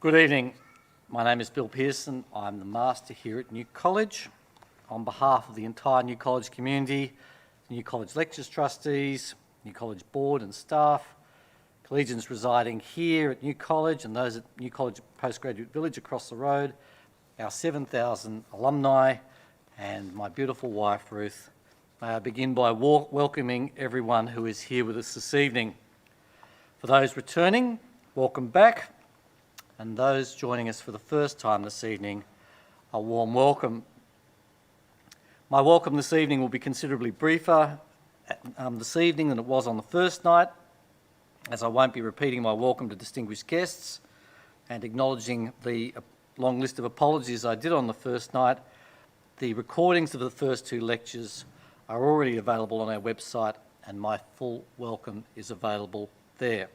Good evening. My name is Bill Pearson. I'm the Master here at New College. On behalf of the entire New College community, New College Lectures Trustees, New College Board and staff, collegians residing here at New College and those at New College Postgraduate Village across the road, our 7,000 alumni and my beautiful wife Ruth, may I begin by welcoming everyone who is here with us this evening. For those returning, welcome back. And those joining us for the first time this evening, a warm welcome. My welcome this evening will be considerably briefer this evening than it was on the first night, as I won't be repeating my welcome to distinguished guests and acknowledging the long list of apologies I did on the first night. The recordings of the first two lectures are already available on our website and my full welcome is available there.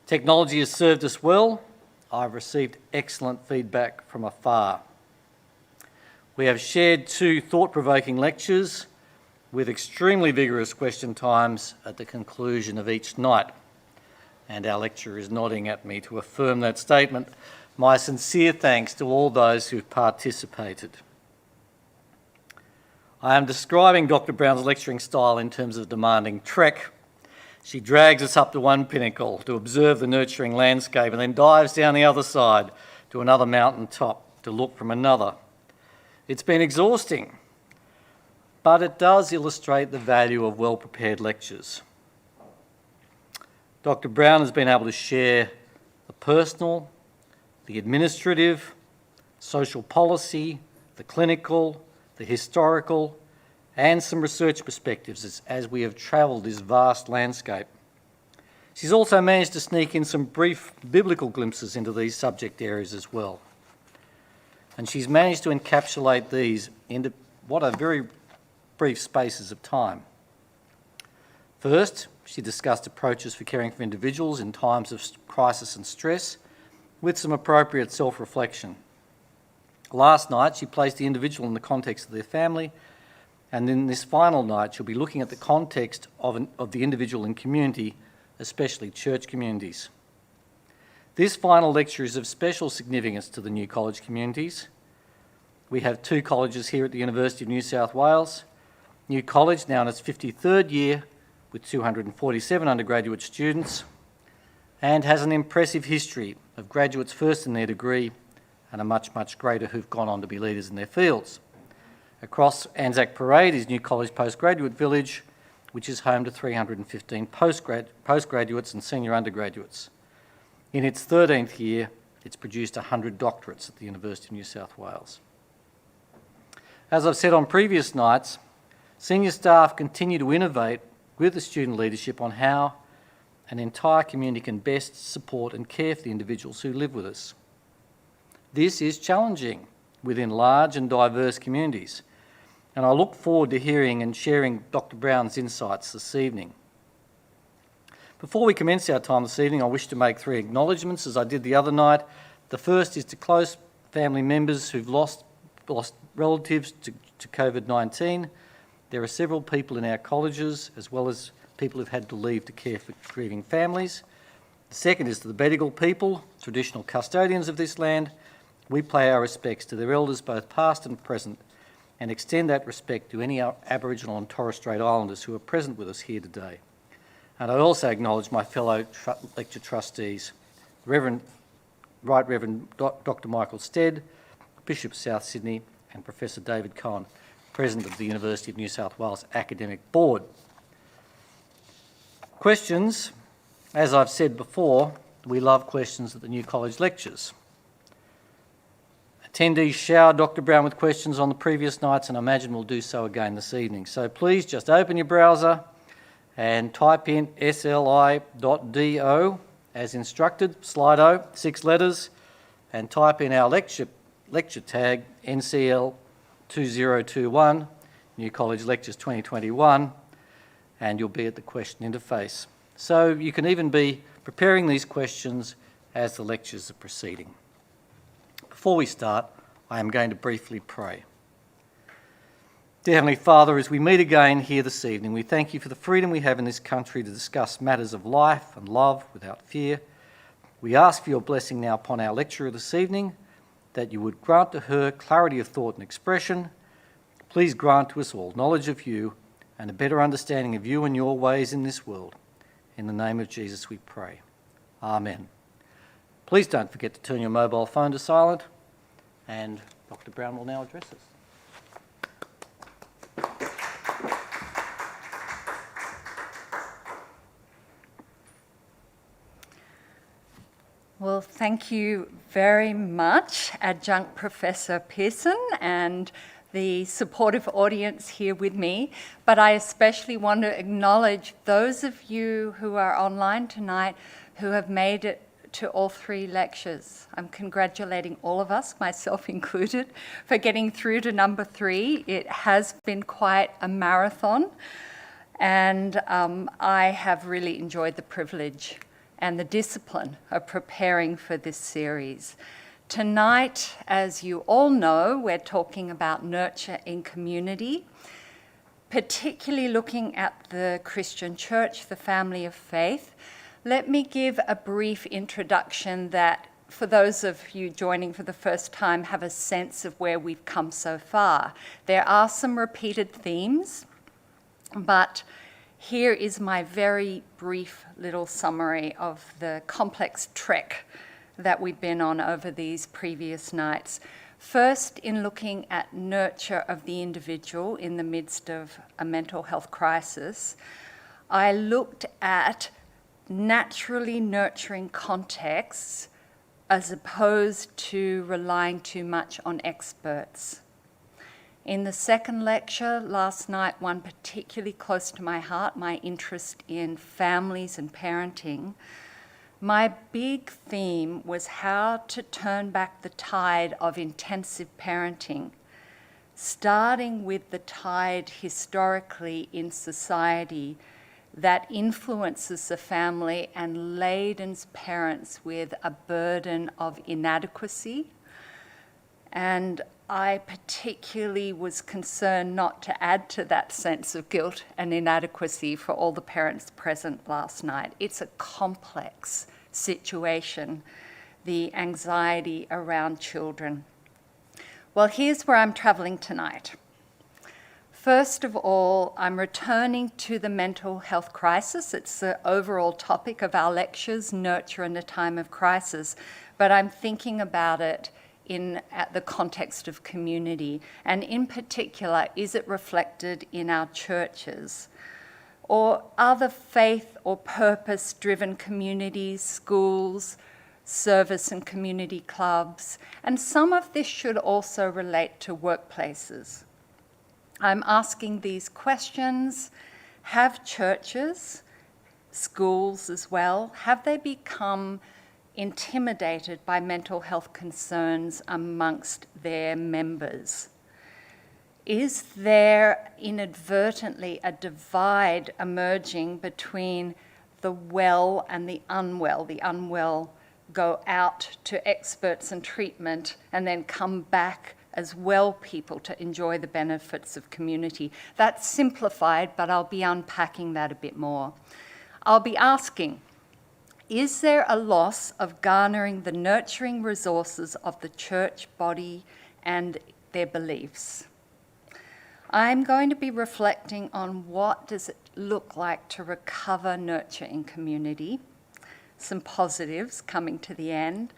Technology has served us well. I've received excellent feedback from afar. We have shared two thought-provoking lectures with extremely vigorous question times at the conclusion of each night. And our lecturer is nodding at me to affirm that statement. My sincere thanks to all those who've participated. I am describing Dr. Brown's lecturing style in terms of demanding trek. She drags us up to one pinnacle to observe the nurturing landscape and then dives down the other side to another mountain top to look from another. It's been exhausting, but it does illustrate the value of well-prepared lectures. Dr. Brown has been able to share the personal, the administrative, social policy, the clinical, the historical, and some research perspectives as we have travelled this vast landscape. She's also managed to sneak in some brief biblical glimpses into these subject areas as well. And she's managed to encapsulate these into what are very brief spaces of time. First, she discussed approaches for caring for individuals in times of crisis and stress with some appropriate self-reflection. Last night, she placed the individual in the context of their family, and in this final night, she'll be looking at the context of the individual and community, especially church communities. This final lecture is of special significance to the New College communities. We have two colleges here at the University of New South Wales. New College, now in its 53rd year, with 247 undergraduate students, and has an impressive history of graduates first in their degree and a much, much greater who've gone on to be leaders in their fields. Across Anzac Parade is New College Postgraduate Village, which is home to 315 postgraduates and senior undergraduates. In its 13th year, it's produced 100 doctorates at the University of New South Wales. As I've said on previous nights, senior staff continue to innovate with the student leadership on how an entire community can best support and care for the individuals who live with us. This is challenging within large and diverse communities, and I look forward to hearing and sharing Dr. Brown's insights this evening. Before we commence our time this evening, I wish to make three acknowledgements, as I did the other night. The first is to close family members who've lost relatives to COVID-19. There are several people in our colleges, as well as people who've had to leave to care for grieving families. The second is to the Medical people, traditional custodians of this land. We pay our respects to their elders, both past and present, and extend that respect to any Aboriginal and Torres Strait Islanders who are present with us here today. And I also acknowledge my fellow lecture trustees, Right Reverend Dr. Michael Stead, Bishop of South Sydney, and Professor David Cohen, President of the University of New South Wales Academic Board. Questions, as I've said before, we love questions at the New College lectures. Attendees showered Dr. Brown with questions on the previous nights, and I imagine we'll do so again this evening. So please just open your browser and type in sli.do as instructed, Slido, 6 letters, and type in our lecture tag, NCL 2021, New College Lectures 2021, and you'll be at the question interface. So you can even be preparing these questions as the lectures are proceeding. Before we start, I am going to briefly pray. Dear Heavenly Father, as we meet again here this evening, we thank you for the freedom we have in this country to discuss matters of life and love without fear. We ask for your blessing now upon our lecturer this evening, that you would grant to her clarity of thought and expression. Please grant to us all knowledge of you and a better understanding of you and your ways in this world. In the name of Jesus we pray. Amen. Please don't forget to turn your mobile phone to silent, and Dr. Brown will now address us. Well, thank you very much, Adjunct Professor Pearson, and the supportive audience here with me. But I especially want to acknowledge those of you who are online tonight who have made it to all 3 lectures. I'm congratulating all of us, myself included, for getting through to number 3. It has been quite a marathon, and I have really enjoyed the privilege and the discipline of preparing for this series. Tonight, as you all know, we're talking about nurture in community, particularly looking at the Christian church, the family of faith. Let me give a brief introduction that, for those of you joining for the first time, have a sense of where we've come so far. There are some repeated themes, but here is my very brief little summary of the complex trek that we've been on over these previous nights. First, in looking at nurture of the individual in the midst of a mental health crisis, I looked at naturally nurturing contexts as opposed to relying too much on experts. In the second lecture last night, one particularly close to my heart, my interest in families and parenting, my big theme was how to turn back the tide of intensive parenting, starting with the tide historically in society that influences the family and ladens parents with a burden of inadequacy. And I particularly was concerned not to add to that sense of guilt and inadequacy for all the parents present last night. It's a complex situation, the anxiety around children. Well, here's where I'm traveling tonight. First of all, I'm returning to the mental health crisis. It's the overall topic of our lectures, nurture in a time of crisis, but I'm thinking about it at the context of community, and in particular, is it reflected in our churches or other faith or purpose-driven communities, schools, service and community clubs, and some of this should also relate to workplaces. I'm asking these questions. Have churches, schools as well, have they become intimidated by mental health concerns amongst their members? Is there inadvertently a divide emerging between the well and the unwell? The unwell go out to experts and treatment and then come back as well people to enjoy the benefits of community. That's simplified, but I'll be unpacking that a bit more. I'll be asking, is there a loss of garnering the nurturing resources of the church body and their beliefs? I'm going to be reflecting on what does it look like to recover nurture in community, some positives coming to the end,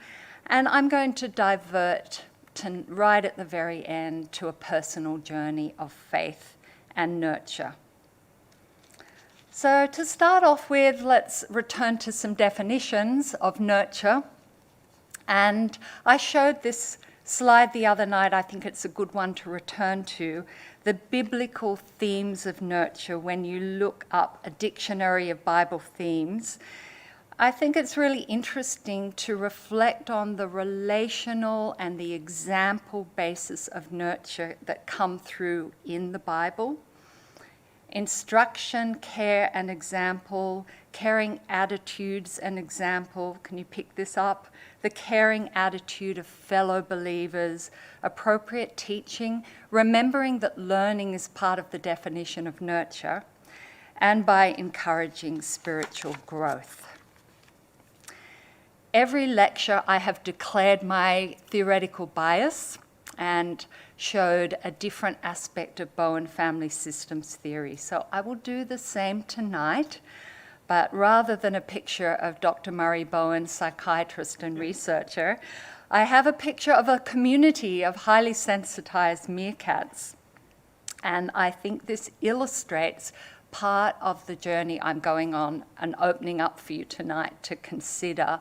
and I'm going to divert to right at the very end to a personal journey of faith and nurture. So to start off with, let's return to some definitions of nurture. And I showed this slide the other night. I think it's a good one to return to. The biblical themes of nurture, when you look up a dictionary of Bible themes, I think it's really interesting to reflect on the relational and the example basis of nurture that come through in the Bible. Instruction, care, and example, caring attitudes and example. Can you pick this up? The caring attitude of fellow believers, appropriate teaching, remembering that learning is part of the definition of nurture, and by encouraging spiritual growth. Every lecture I have declared my theoretical bias and showed a different aspect of Bowen family systems theory. So I will do the same tonight, but rather than a picture of Dr. Murray Bowen, psychiatrist and researcher, I have a picture of a community of highly sensitized meerkats. And I think this illustrates part of the journey I'm going on and opening up for you tonight to consider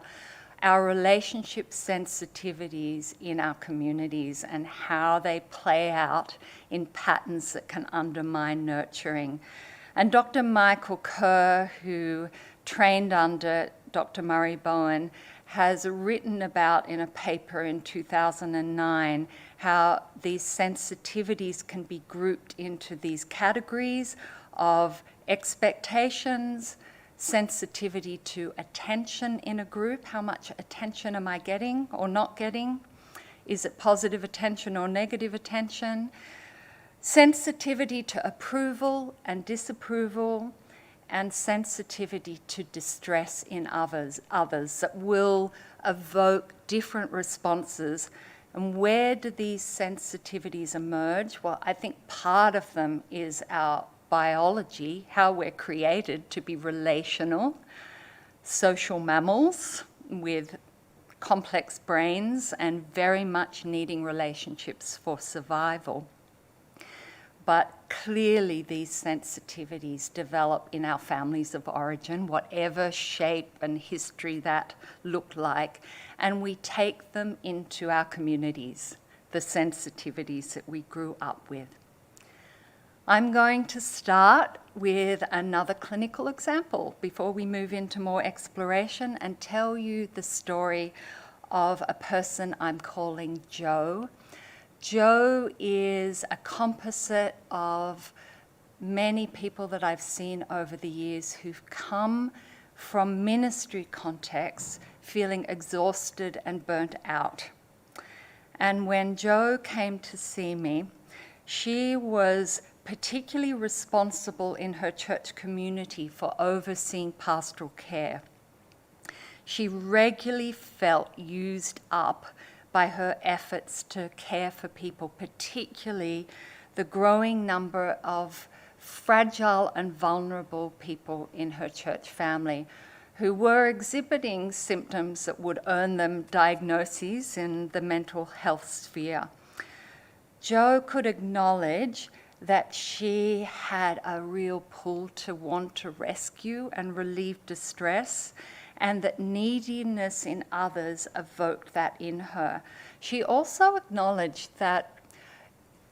our relationship sensitivities in our communities and how they play out in patterns that can undermine nurturing. And Dr. Michael Kerr, who trained under Dr. Murray Bowen, has written about in a paper in 2009 how these sensitivities can be grouped into these categories of expectations, sensitivity to attention in a group. How much attention am I getting or not getting? Is it positive attention or negative attention? Sensitivity to approval and disapproval, and sensitivity to distress in others that will evoke different responses. And where do these sensitivities emerge? Well, I think part of them is our biology, how we're created to be relational, social mammals with complex brains and very much needing relationships for survival. But clearly these sensitivities develop in our families of origin, whatever shape and history that looked like, and we take them into our communities, the sensitivities that we grew up with. I'm going to start with another clinical example before we move into more exploration and tell you the story of a person I'm calling Joe. Joe is a composite of many people that I've seen over the years who've come from ministry contexts feeling exhausted and burnt out. And when Joe came to see me, she was particularly responsible in her church community for overseeing pastoral care. She regularly felt used up by her efforts to care for people, particularly the growing number of fragile and vulnerable people in her church family who were exhibiting symptoms that would earn them diagnoses in the mental health sphere. Joe could acknowledge that she had a real pull to want to rescue and relieve distress, and that neediness in others evoked that in her. She also acknowledged that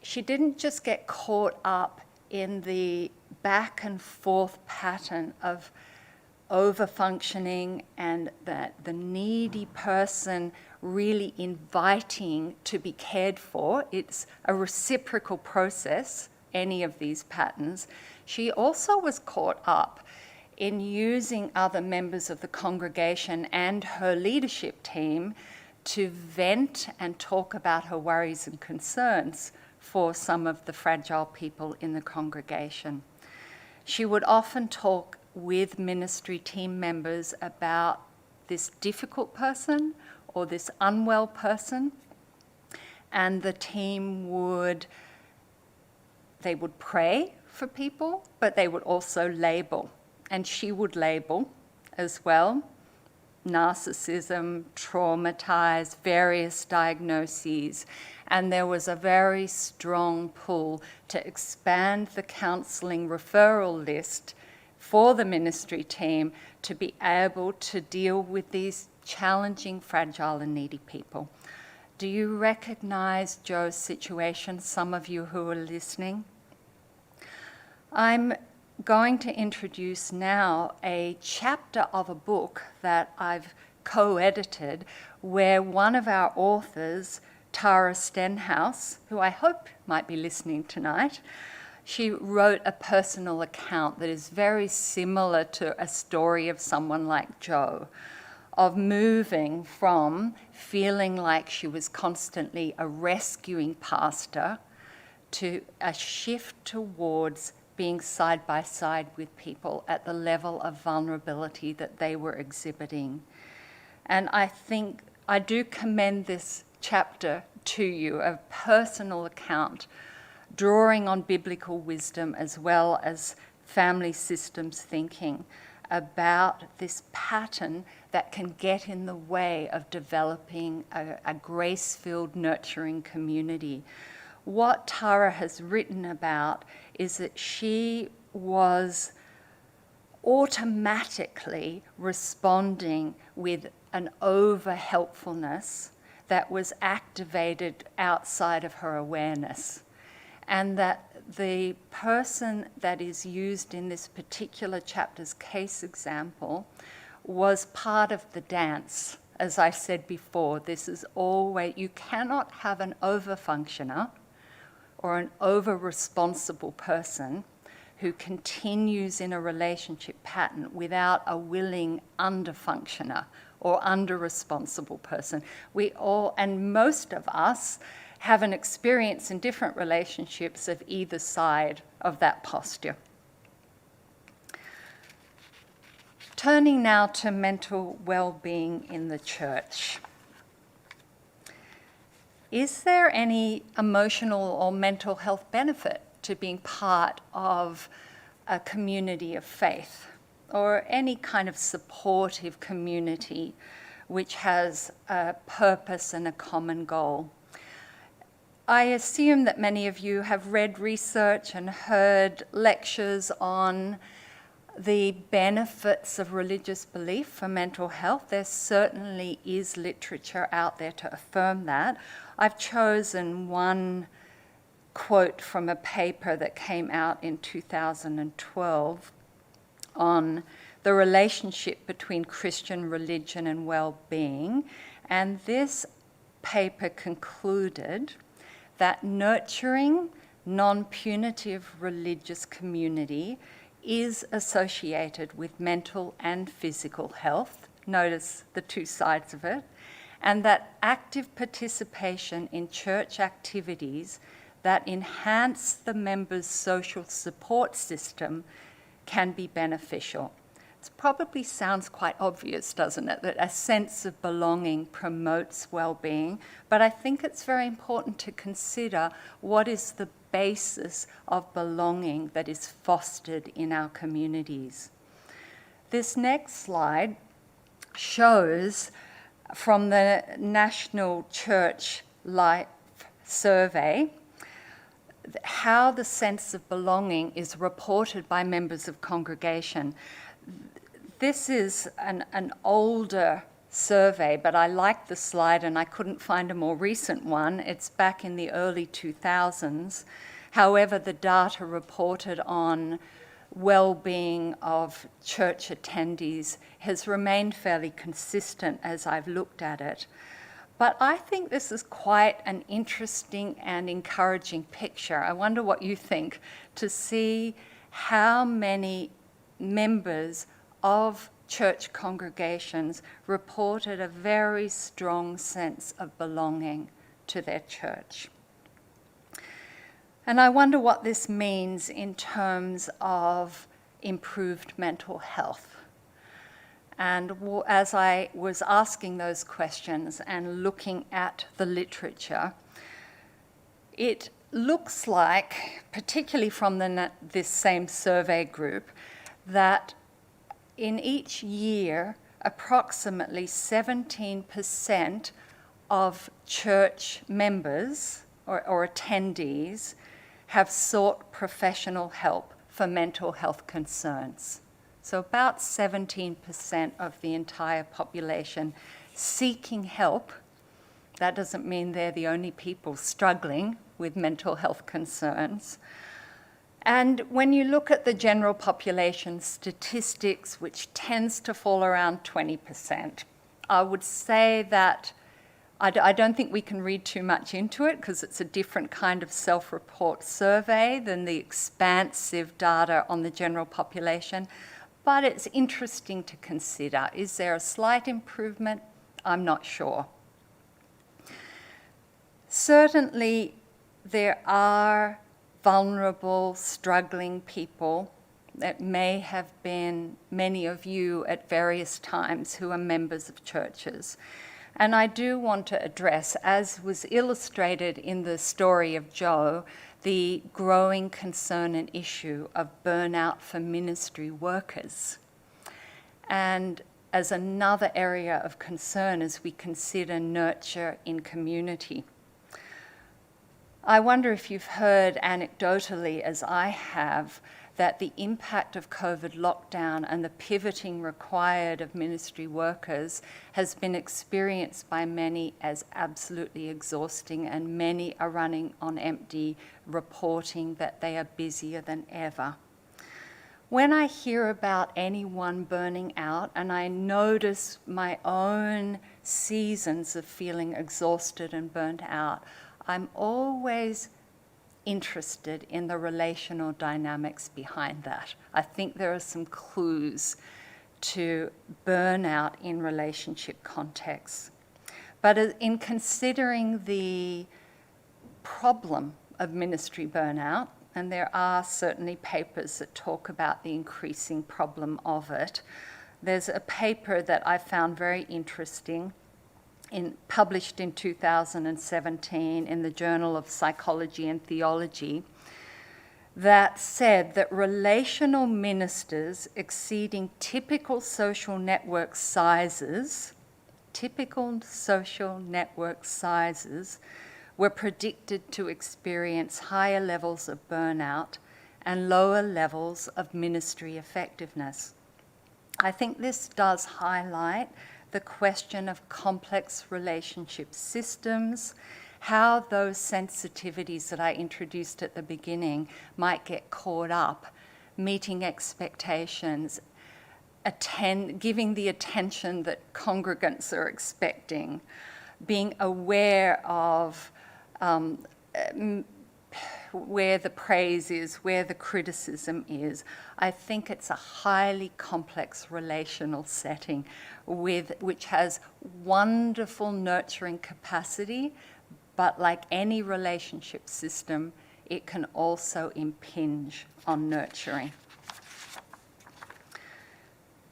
she didn't just get caught up in the back and forth pattern of over-functioning and that the needy person really inviting to be cared for. It's a reciprocal process, any of these patterns. She also was caught up in using other members of the congregation and her leadership team to vent and talk about her worries and concerns for some of the fragile people in the congregation. She would often talk with ministry team members about this difficult person or this unwell person, and the team would pray for people, but they would also label. And she would label as well: narcissism, traumatized, various diagnoses. And there was a very strong pull to expand the counselling referral list for the ministry team to be able to deal with these challenging, fragile and needy people. Do you recognize Joe's situation, some of you who are listening? I'm going to introduce now a chapter of a book that I've co-edited where one of our authors, Tara Stenhouse, who I hope might be listening tonight, she wrote a personal account that is very similar to a story of someone like Joe, of moving from feeling like she was constantly a rescuing pastor to a shift towards being side by side with people at the level of vulnerability that they were exhibiting. And I think I do commend this chapter to you, a personal account, drawing on biblical wisdom as well as family systems thinking about this pattern that can get in the way of developing a grace-filled, nurturing community. What Tara has written about is that she was automatically responding with an over-helpfulness that was activated outside of her awareness. And that the person that is used in this particular chapter's case example was part of the dance. As I said before, this is always, you cannot have an over-functioner or an over-responsible person who continues in a relationship pattern without a willing under-functioner or under-responsible person. We all, and most of us, have an experience in different relationships of either side of that posture. Turning now to mental well-being in the church. Is there any emotional or mental health benefit to being part of a community of faith or any kind of supportive community which has a purpose and a common goal? I assume that many of you have read research and heard lectures on the benefits of religious belief for mental health. There certainly is literature out there to affirm that. I've chosen one quote from a paper that came out in 2012 on the relationship between Christian religion and well-being. And this paper concluded that nurturing, non-punitive religious community is associated with mental and physical health. Notice the two sides of it. And that active participation in church activities that enhance the members' social support system can be beneficial. It probably sounds quite obvious, doesn't it, that a sense of belonging promotes well-being, but I think it's very important to consider what is the basis of belonging that is fostered in our communities. This next slide shows from the National Church Life Survey how the sense of belonging is reported by members of congregation. This is an older survey, but I like the slide and I couldn't find a more recent one. It's back in the early 2000s. However, the data reported on well-being of church attendees has remained fairly consistent as I've looked at it. But I think this is quite an interesting and encouraging picture. I wonder what you think, to see how many members of church congregations reported a very strong sense of belonging to their church. And I wonder what this means in terms of improved mental health. And as I was asking those questions and looking at the literature, it looks like, particularly from this same survey group, that in each year, approximately 17% of church members or attendees have sought professional help for mental health concerns. So about 17% of the entire population seeking help. That doesn't mean they're the only people struggling with mental health concerns. And when you look at the general population statistics, which tends to fall around 20%, I would say that I don't think we can read too much into it because it's a different kind of self-report survey than the expansive data on the general population. But it's interesting to consider. Is there a slight improvement? I'm not sure. Certainly, there are vulnerable, struggling people It may have been many of you at various times who are members of churches. And I do want to address, as was illustrated in the story of Joe, the growing concern and issue of burnout for ministry workers. And as another area of concern as we consider nurture in community. I wonder if you've heard anecdotally, as I have, that the impact of COVID lockdown and the pivoting required of ministry workers has been experienced by many as absolutely exhausting, and many are running on empty, reporting that they are busier than ever. When I hear about anyone burning out, and I notice my own seasons of feeling exhausted and burnt out, I'm always interested in the relational dynamics behind that. I think there are some clues to burnout in relationship contexts. But in considering the problem of ministry burnout, and there are certainly papers that talk about the increasing problem of it, there's a paper that I found very interesting, published in 2017 in the Journal of Psychology and Theology, that said that relational ministers exceeding typical social network sizes were predicted to experience higher levels of burnout and lower levels of ministry effectiveness. I think this does highlight the question of complex relationship systems, how those sensitivities that I introduced at the beginning might get caught up, meeting expectations, giving the attention that congregants are expecting, being aware of where the praise is, where the criticism is. I think it's a highly complex relational setting which has wonderful nurturing capacity, but like any relationship system, it can also impinge on nurturing.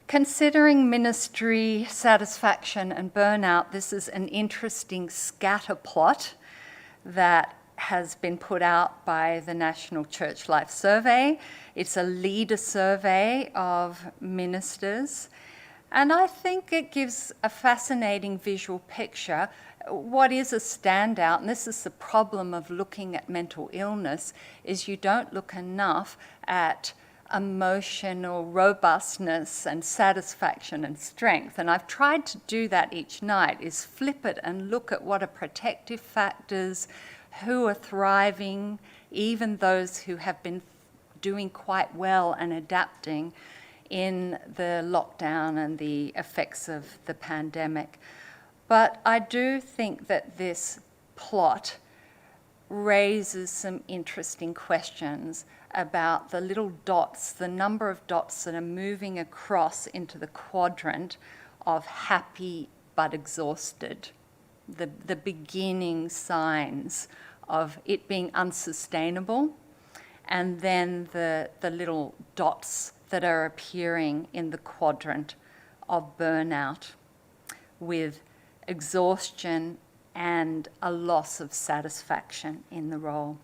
Considering ministry satisfaction and burnout, this is an interesting scatter plot that has been put out by the National Church Life Survey. It's a leader survey of ministers, and I think it gives a fascinating visual picture. What is a standout, and this is the problem of looking at mental illness, is you don't look enough at emotional robustness and satisfaction and strength. And I've tried to do that each night, is flip it and look at what are protective factors, who are thriving, even those who have been doing quite well and adapting in the lockdown and the effects of the pandemic. But I do think that this plot raises some interesting questions about the little dots, the number of dots that are moving across into the quadrant of happy but exhausted, the beginning signs of it being unsustainable, and then the little dots that are appearing in the quadrant of burnout with exhaustion and a loss of satisfaction in the role.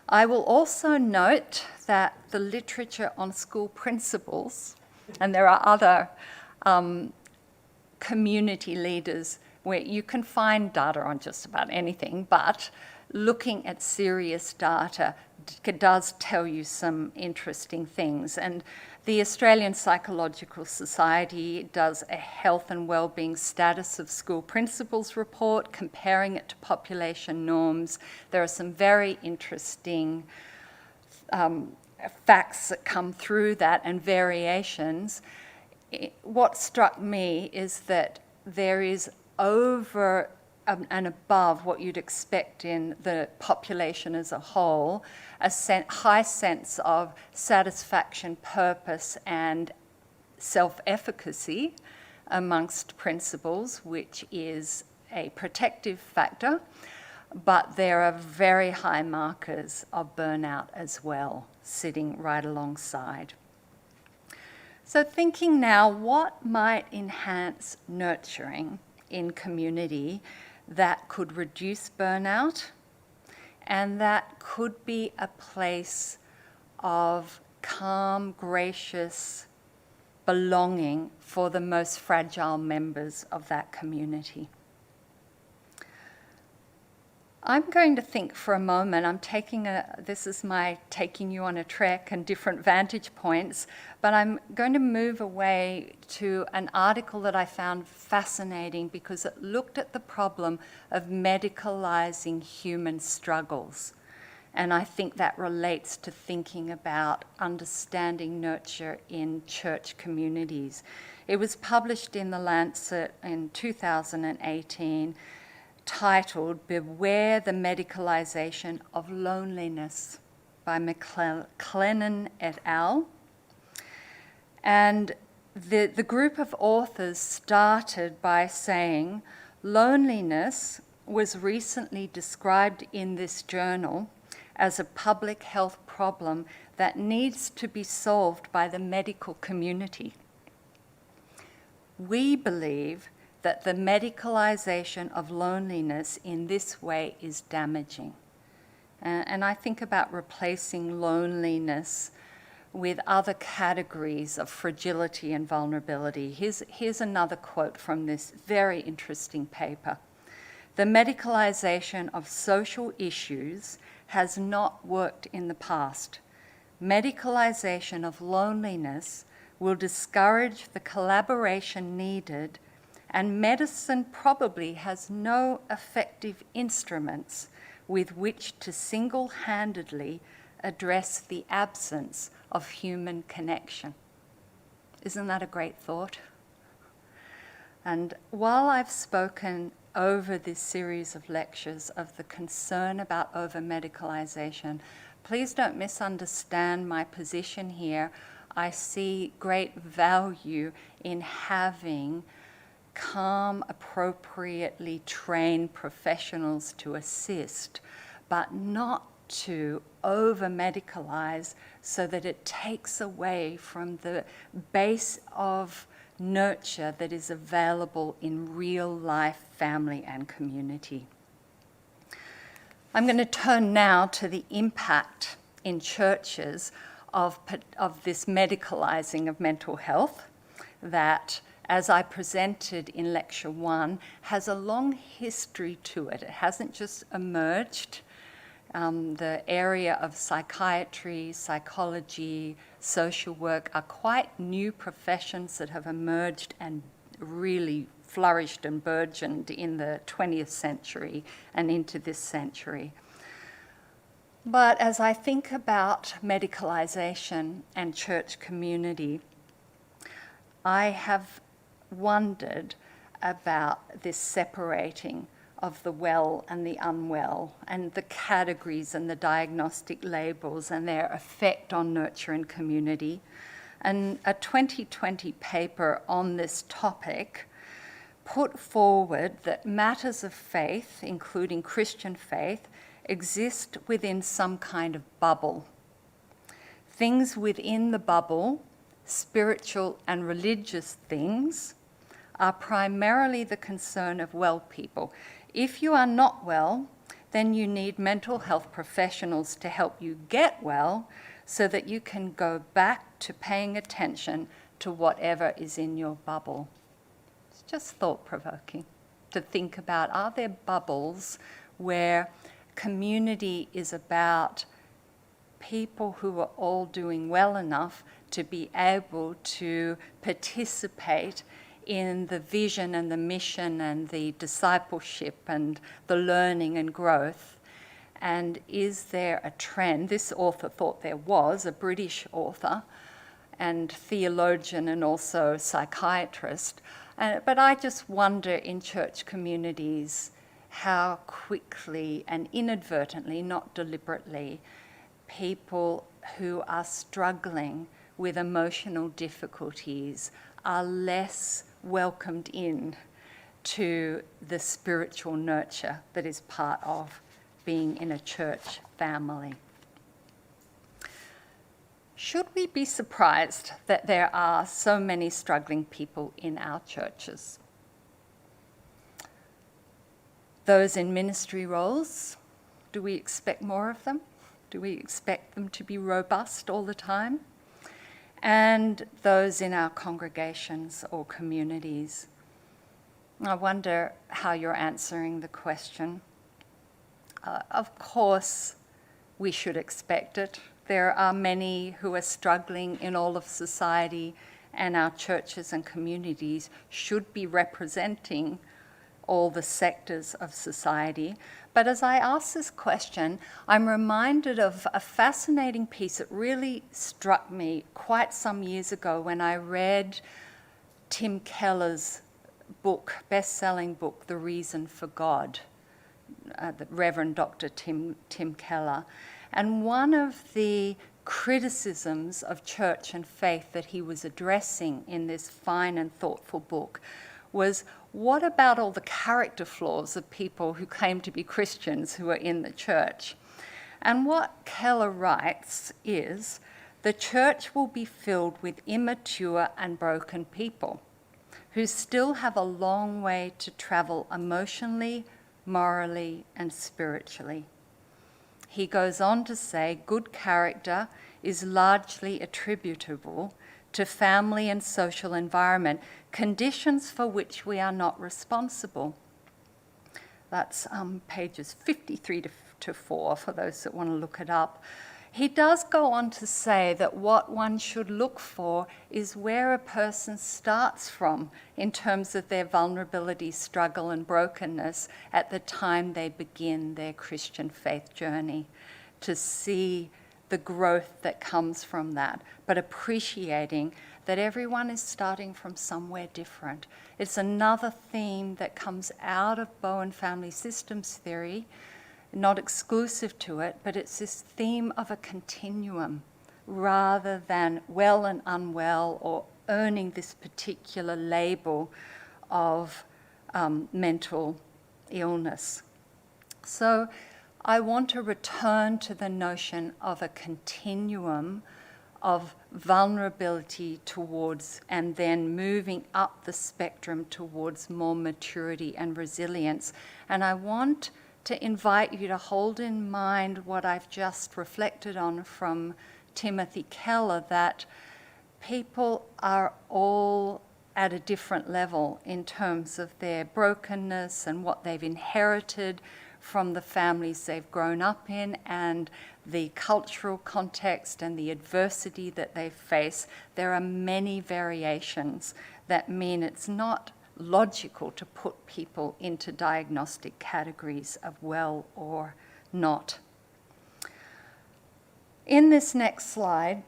I will also note that the literature on school principals, and there are other community leaders where you can find data on just about anything, but looking at serious data does tell you some interesting things. And the Australian Psychological Society does a health and wellbeing status of school principals report, comparing it to population norms. There are some very interesting facts that come through that and variations. What struck me is that there is over and above what you'd expect in the population as a whole, a high sense of satisfaction, purpose, and self-efficacy amongst principals, which is a protective factor. but there are very high markers of burnout as well, sitting right alongside. So thinking now, what might enhance nurturing in community that could reduce burnout, and that could be a place of calm, gracious belonging for the most fragile members of that community. I'm going to think for a moment, this is my taking you on a trek and different vantage points, but I'm going to move away to an article that I found fascinating because it looked at the problem of medicalizing human struggles. And I think that relates to thinking about understanding nurture in church communities. It was published in The Lancet in 2018, titled "Beware the Medicalization of Loneliness" by McLennan et al. And the group of authors started by saying loneliness was recently described in this journal as a public health problem that needs to be solved by the medical community. We believe that the medicalization of loneliness in this way is damaging. And I think about replacing loneliness with other categories of fragility and vulnerability. Here's another quote from this very interesting paper. The medicalization of social issues has not worked in the past. Medicalization of loneliness will discourage the collaboration needed, and medicine probably has no effective instruments with which to single-handedly address the absence of human connection. Isn't that a great thought? And while I've spoken over this series of lectures of the concern about over-medicalization, please don't misunderstand my position here. I see great value in having calm, appropriately trained professionals to assist, but not to over-medicalize so that it takes away from the base of nurture that is available in real life, family and community. I'm going to turn now to the impact in churches of this medicalizing of mental health that, as I presented in lecture 1, has a long history to it. It hasn't just emerged. The area of psychiatry, psychology, social work are quite new professions that have emerged and really flourished and burgeoned in the 20th century and into this century. But as I think about medicalization and church community, I have wondered about this separating of the well and the unwell, and the categories and the diagnostic labels and their effect on nurture and community. And a 2020 paper on this topic put forward that matters of faith, including Christian faith, exist within some kind of bubble. Things within the bubble, spiritual and religious things, are primarily the concern of well people. If you are not well, then you need mental health professionals to help you get well so that you can go back to paying attention to whatever is in your bubble. It's just thought-provoking to think about, are there bubbles where community is about people who are all doing well enough to be able to participate in the vision and the mission and the discipleship and the learning and growth? And is there a trend? This author thought there was, a British author and theologian and also psychiatrist. But I just wonder in church communities how quickly and inadvertently, not deliberately, people who are struggling with emotional difficulties are less welcomed in to the spiritual nurture that is part of being in a church family. Should we be surprised that there are so many struggling people in our churches? Those in ministry roles, do we expect more of them? Do we expect them to be robust all the time? And those in our congregations or communities. I wonder how you're answering the question. Of course, we should expect it. There are many who are struggling in all of society, and our churches and communities should be representing all the sectors of society. But as I ask this question, I'm reminded of a fascinating piece that really struck me quite some years ago when I read Tim Keller's book, best-selling book, The Reason for God, the Reverend Dr. Tim Keller. And one of the criticisms of church and faith that he was addressing in this fine and thoughtful book was, what about all the character flaws of people who claim to be Christians who are in the church? And what Keller writes is, the church will be filled with immature and broken people who still have a long way to travel emotionally, morally, and spiritually. He goes on to say, good character is largely attributable to family and social environment, conditions for which we are not responsible. That's pages 53 to 4 for those that want to look it up. He does go on to say that what one should look for is where a person starts from in terms of their vulnerability, struggle, and brokenness at the time they begin their Christian faith journey, to see the growth that comes from that, but appreciating that everyone is starting from somewhere different. It's another theme that comes out of Bowen family systems theory, not exclusive to it, but it's this theme of a continuum rather than well and unwell or earning this particular label of mental illness. So I want to return to the notion of a continuum of vulnerability towards, and then moving up the spectrum towards more maturity and resilience. And I want to invite you to hold in mind what I've just reflected on from Timothy Keller, that people are all at a different level in terms of their brokenness and what they've inherited from the families they've grown up in and the cultural context and the adversity that they face. There are many variations that mean it's not logical to put people into diagnostic categories of well or not. In this next slide,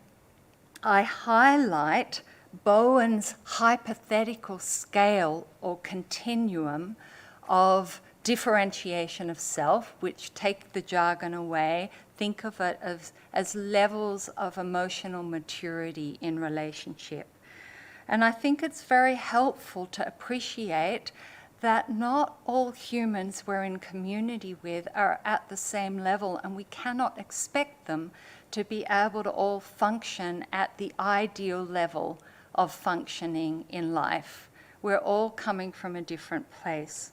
I highlight Bowen's hypothetical scale or continuum of differentiation of self, which, take the jargon away, think of it as levels of emotional maturity in relationship. And I think it's very helpful to appreciate that not all humans we're in community with are at the same level, and we cannot expect them to be able to all function at the ideal level of functioning in life. We're all coming from a different place.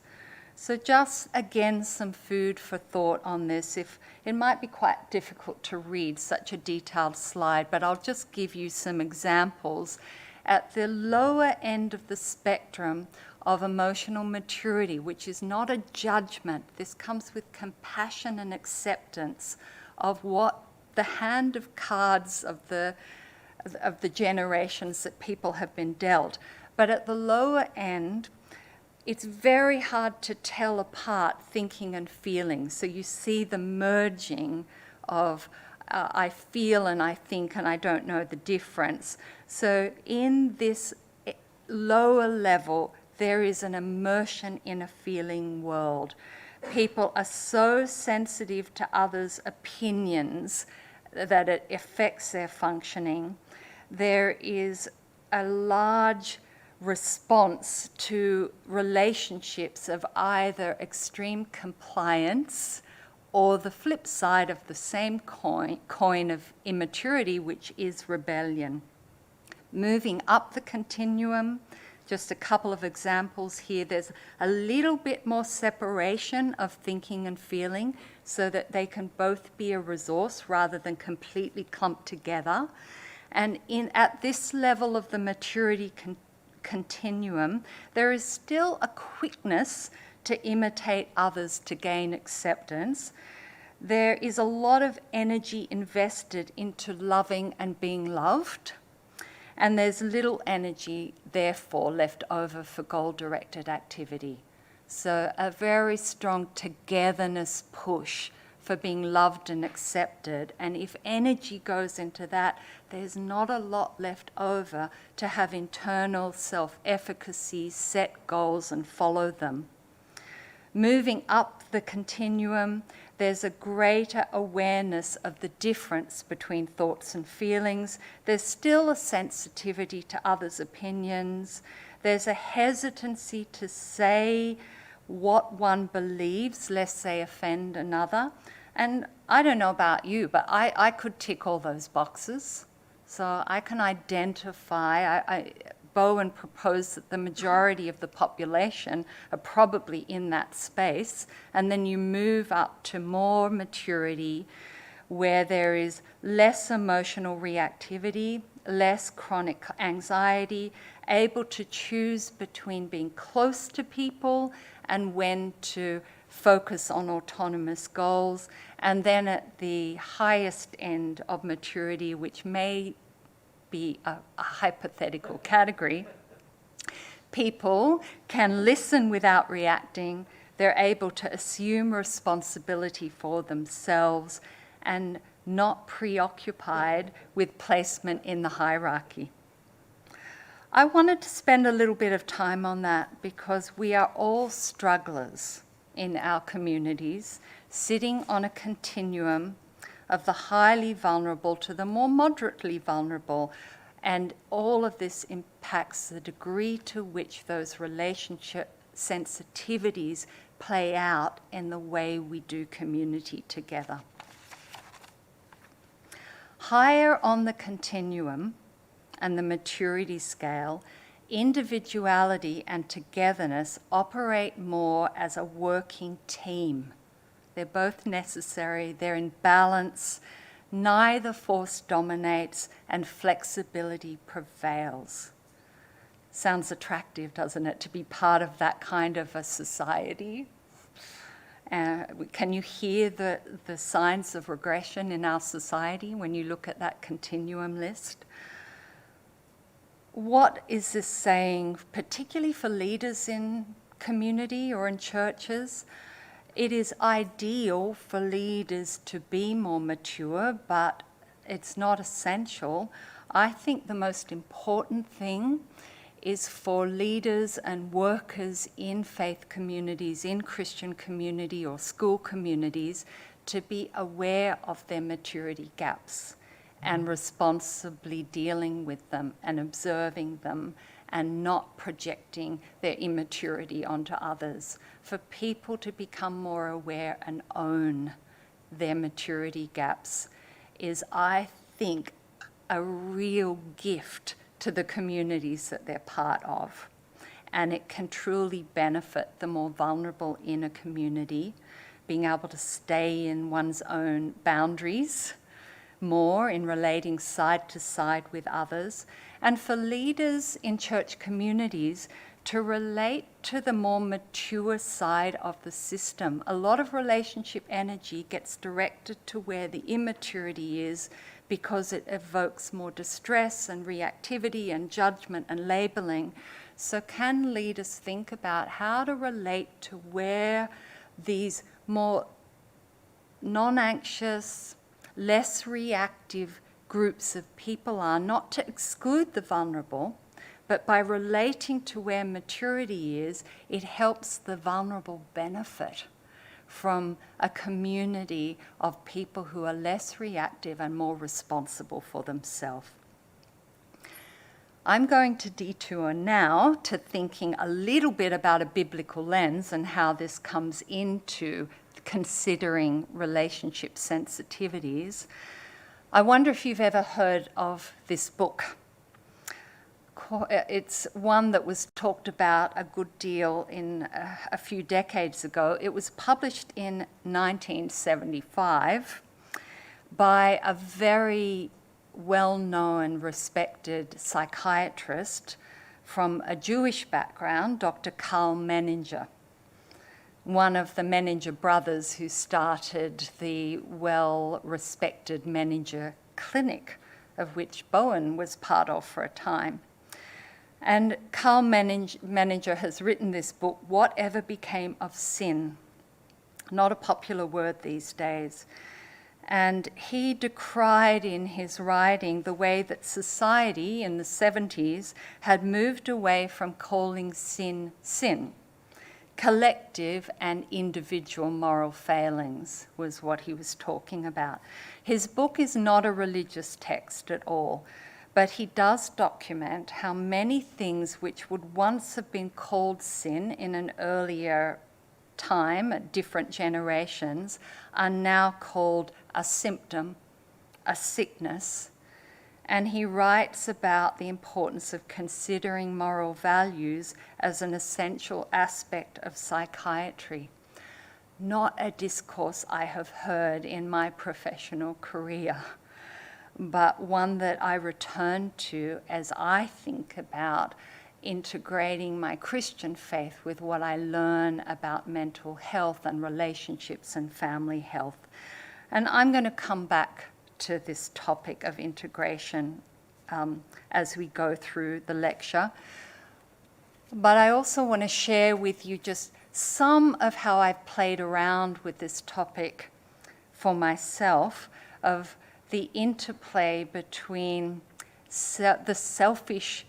So just, again, some food for thought on this. It might be quite difficult to read such a detailed slide, but I'll just give you some examples. At the lower end of the spectrum of emotional maturity, which is not a judgment, this comes with compassion and acceptance of what the hand of cards of the generations that people have been dealt. But at the lower end, it's very hard to tell apart thinking and feeling. So you see the merging of I feel and I think and I don't know the difference. So in this lower level, there is an immersion in a feeling world. People are so sensitive to others' opinions that it affects their functioning. There is a large response to relationships of either extreme compliance or the flip side of the same coin of immaturity, which is rebellion. Moving up the continuum, just a couple of examples here. There's a little bit more separation of thinking and feeling so that they can both be a resource rather than completely clumped together. And at this level of the maturity continuum, there is still a quickness to imitate others to gain acceptance. There is a lot of energy invested into loving and being loved. And there's little energy, therefore, left over for goal-directed activity. So a very strong togetherness push for being loved and accepted. And if energy goes into that, there's not a lot left over to have internal self-efficacy, set goals, and follow them. Moving up the continuum, there's a greater awareness of the difference between thoughts and feelings. There's still a sensitivity to others' opinions. There's a hesitancy to say what one believes, lest they offend another. And I don't know about you, but I could tick all those boxes. So I can identify, Bowen proposed that the majority of the population are probably in that space, and then you move up to more maturity where there is less emotional reactivity, less chronic anxiety, able to choose between being close to people and when to focus on autonomous goals. And then at the highest end of maturity, which may be a hypothetical category, people can listen without reacting. They're able to assume responsibility for themselves and not preoccupied with placement in the hierarchy. I wanted to spend a little bit of time on that because we are all strugglers in our communities, sitting on a continuum of the highly vulnerable to the more moderately vulnerable. And all of this impacts the degree to which those relationship sensitivities play out in the way we do community together. Higher on the continuum and the maturity scale, individuality and togetherness operate more as a working team. They're both necessary, they're in balance, neither force dominates, and flexibility prevails. Sounds attractive, doesn't it, to be part of that kind of a society? Can you hear the signs of regression in our society when you look at that continuum list? What is this saying, particularly for leaders in community or in churches? It is ideal for leaders to be more mature, but it's not essential. I think the most important thing is for leaders and workers in faith communities, in Christian community or school communities, to be aware of their maturity gaps and responsibly dealing with them and observing them and not projecting their immaturity onto others. For people to become more aware and own their maturity gaps is, I think, a real gift to the communities that they're part of. And it can truly benefit the more vulnerable in a community, being able to stay in one's own boundaries more in relating side to side with others, and for leaders in church communities to relate to the more mature side of the system. A lot of relationship energy gets directed to where the immaturity is because it evokes more distress and reactivity and judgment and labeling. So can leaders think about how to relate to where these more non-anxious, less reactive groups of people are, not to exclude the vulnerable, but by relating to where maturity is, it helps the vulnerable benefit from a community of people who are less reactive and more responsible for themselves. I'm going to detour now to thinking a little bit about a biblical lens and how this comes into considering relationship sensitivities. I wonder if you've ever heard of this book. It's one that was talked about a good deal in a few decades ago. It was published in 1975 by a very well-known, respected psychiatrist from a Jewish background, Dr. Karl Menninger, one of the Menninger brothers who started the well-respected Menninger Clinic, of which Bowen was part of for a time. And Karl Menninger has written this book, Whatever Became of Sin, not a popular word these days. And he decried in his writing the way that society in the 70s had moved away from calling sin, sin. Collective and individual moral failings was what he was talking about. His book is not a religious text at all, but he does document how many things which would once have been called sin in an earlier time, at different generations, are now called a symptom, a sickness. And he writes about the importance of considering moral values as an essential aspect of psychiatry. Not a discourse I have heard in my professional career, but one that I return to as I think about integrating my Christian faith with what I learn about mental health and relationships and family health. And I'm going to come back to this topic of integration as we go through the lecture. But I also want to share with you just some of how I've played around with this topic for myself, of the interplay between the selfishness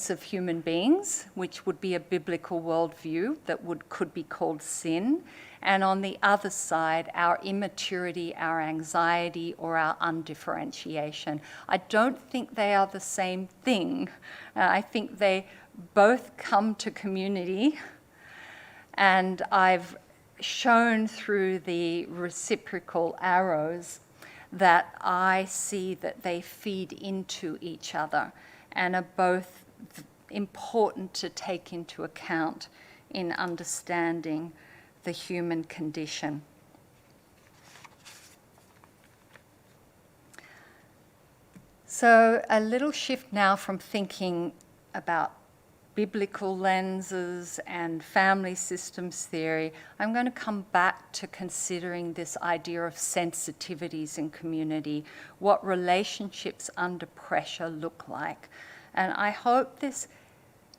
of human beings, which would be a biblical worldview that could be called sin, and on the other side, our immaturity, our anxiety, or our undifferentiation. I don't think they are the same thing. I think they both come to community, and I've shown through the reciprocal arrows that I see that they feed into each other and are both important to take into account in understanding the human condition. So a little shift now from thinking about biblical lenses and family systems theory. I'm going to come back to considering this idea of sensitivities in community, what relationships under pressure look like. And I hope this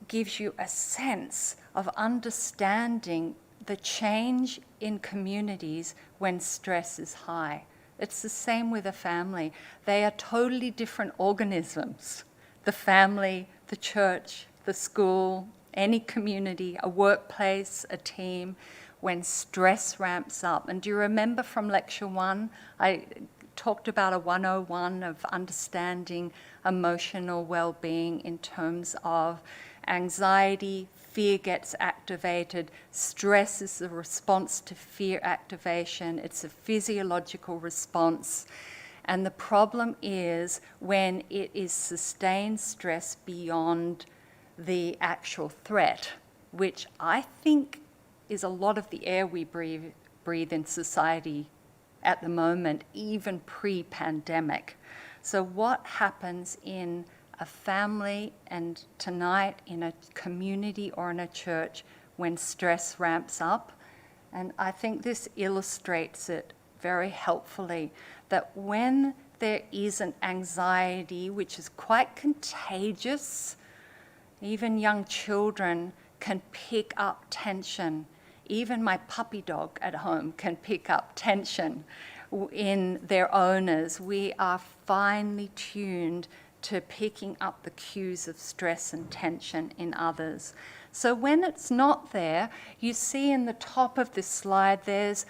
gives you a sense of understanding the change in communities when stress is high. It's the same with a family. They are totally different organisms. The family, the church, the school, any community, a workplace, a team, when stress ramps up. And do you remember from lecture 1, I talked about a 101 of understanding emotional well-being in terms of anxiety, fear gets activated, stress is the response to fear activation, it's a physiological response. And the problem is when it is sustained stress beyond the actual threat, which I think is a lot of the air we breathe in society at the moment, even pre-pandemic. So what happens in a family and tonight in a community or in a church when stress ramps up? And I think this illustrates it very helpfully, that when there is an anxiety which is quite contagious, even young children can pick up tension. Even my puppy dog at home can pick up tension in their owners. We are finely tuned to picking up the cues of stress and tension in others. So when it's not there, you see in the top of this slide, there's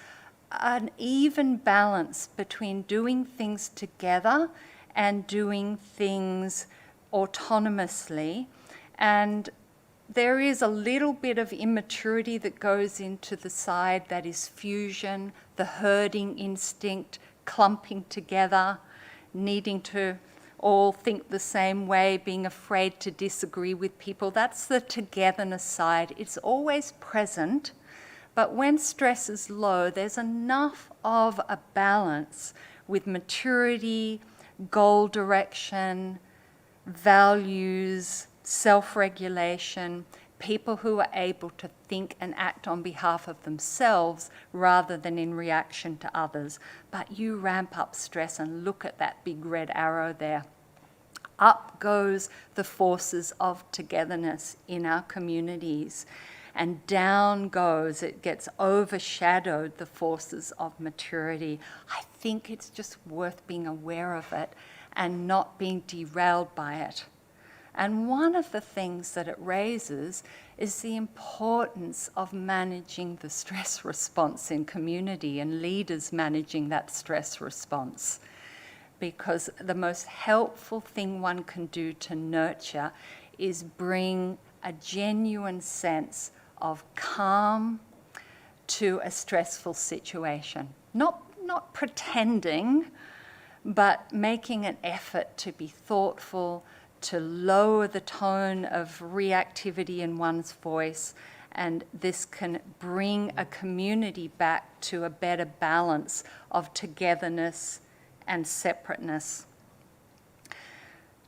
an even balance between doing things together and doing things autonomously, and there is a little bit of immaturity that goes into the side that is fusion, the herding instinct, clumping together, needing to all think the same way, being afraid to disagree with people. That's the togetherness side. It's always present, but when stress is low, there's enough of a balance with maturity, goal direction, values, self-regulation, people who are able to think and act on behalf of themselves rather than in reaction to others. But you ramp up stress and look at that big red arrow there. Up goes the forces of togetherness in our communities, and down goes, it gets overshadowed, the forces of maturity. I think it's just worth being aware of it and not being derailed by it. And one of the things that it raises is the importance of managing the stress response in community and leaders managing that stress response. Because the most helpful thing one can do to nurture is bring a genuine sense of calm to a stressful situation. Not pretending, but making an effort to be thoughtful, to lower the tone of reactivity in one's voice, and this can bring a community back to a better balance of togetherness and separateness.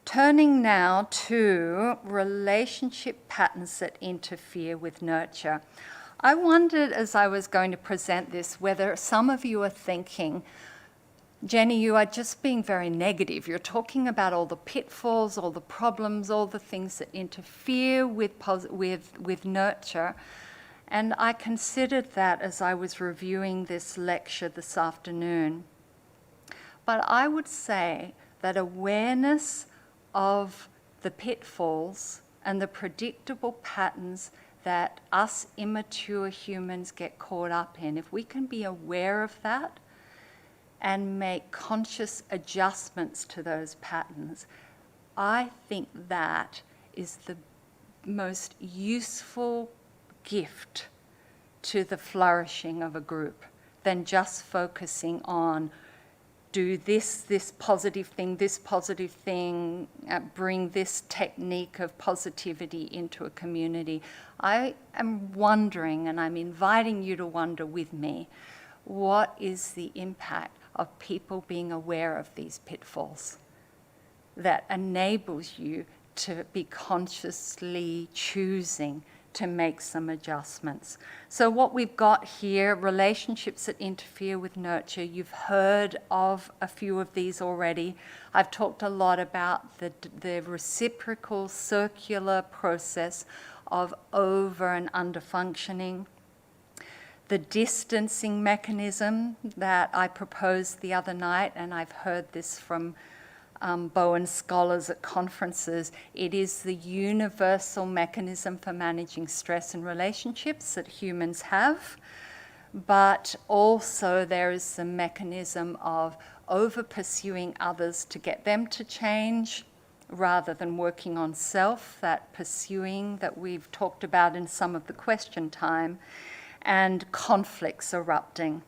Turning now to relationship patterns that interfere with nurture. I wondered as I was going to present this whether some of you are thinking, Jenny, you are just being very negative. You're talking about all the pitfalls, all the problems, all the things that interfere with nurture. And I considered that as I was reviewing this lecture this afternoon. But I would say that awareness of the pitfalls and the predictable patterns that us immature humans get caught up in, if we can be aware of that and make conscious adjustments to those patterns, I think that is the most useful gift to the flourishing of a group than just focusing on do this positive thing, bring this technique of positivity into a community. I am wondering, and I'm inviting you to wonder with me, what is the impact of people being aware of these pitfalls that enables you to be consciously choosing to make some adjustments. So what we've got here, relationships that interfere with nurture, you've heard of a few of these already. I've talked a lot about the reciprocal circular process of over and under functioning. The distancing mechanism that I proposed the other night, and I've heard this from Bowen scholars at conferences, it is the universal mechanism for managing stress in relationships that humans have, but also there is the mechanism of over-pursuing others to get them to change rather than working on self, that pursuing that we've talked about in some of the question time, and conflicts erupting.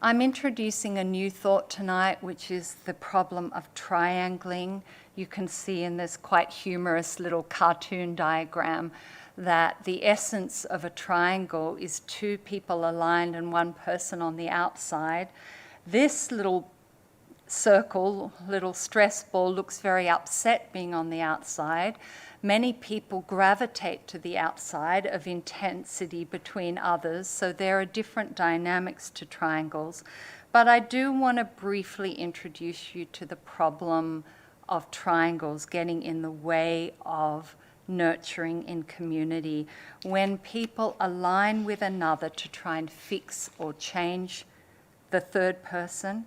I'm introducing a new thought tonight, which is the problem of triangling. You can see in this quite humorous little cartoon diagram that the essence of a triangle is two people aligned and one person on the outside. This little circle, little stress ball, looks very upset being on the outside. Many people gravitate to the outside of intensity between others, so there are different dynamics to triangles. But I do want to briefly introduce you to the problem of triangles getting in the way of nurturing in community. When people align with another to try and fix or change the third person,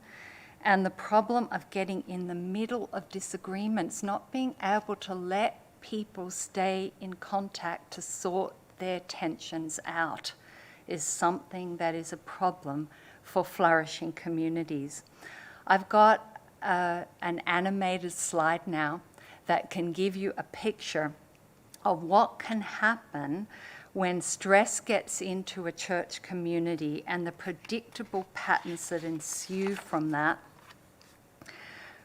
and the problem of getting in the middle of disagreements, not being able to let people stay in contact to sort their tensions out, is something that is a problem for flourishing communities. I've got an animated slide now that can give you a picture of what can happen when stress gets into a church community and the predictable patterns that ensue from that.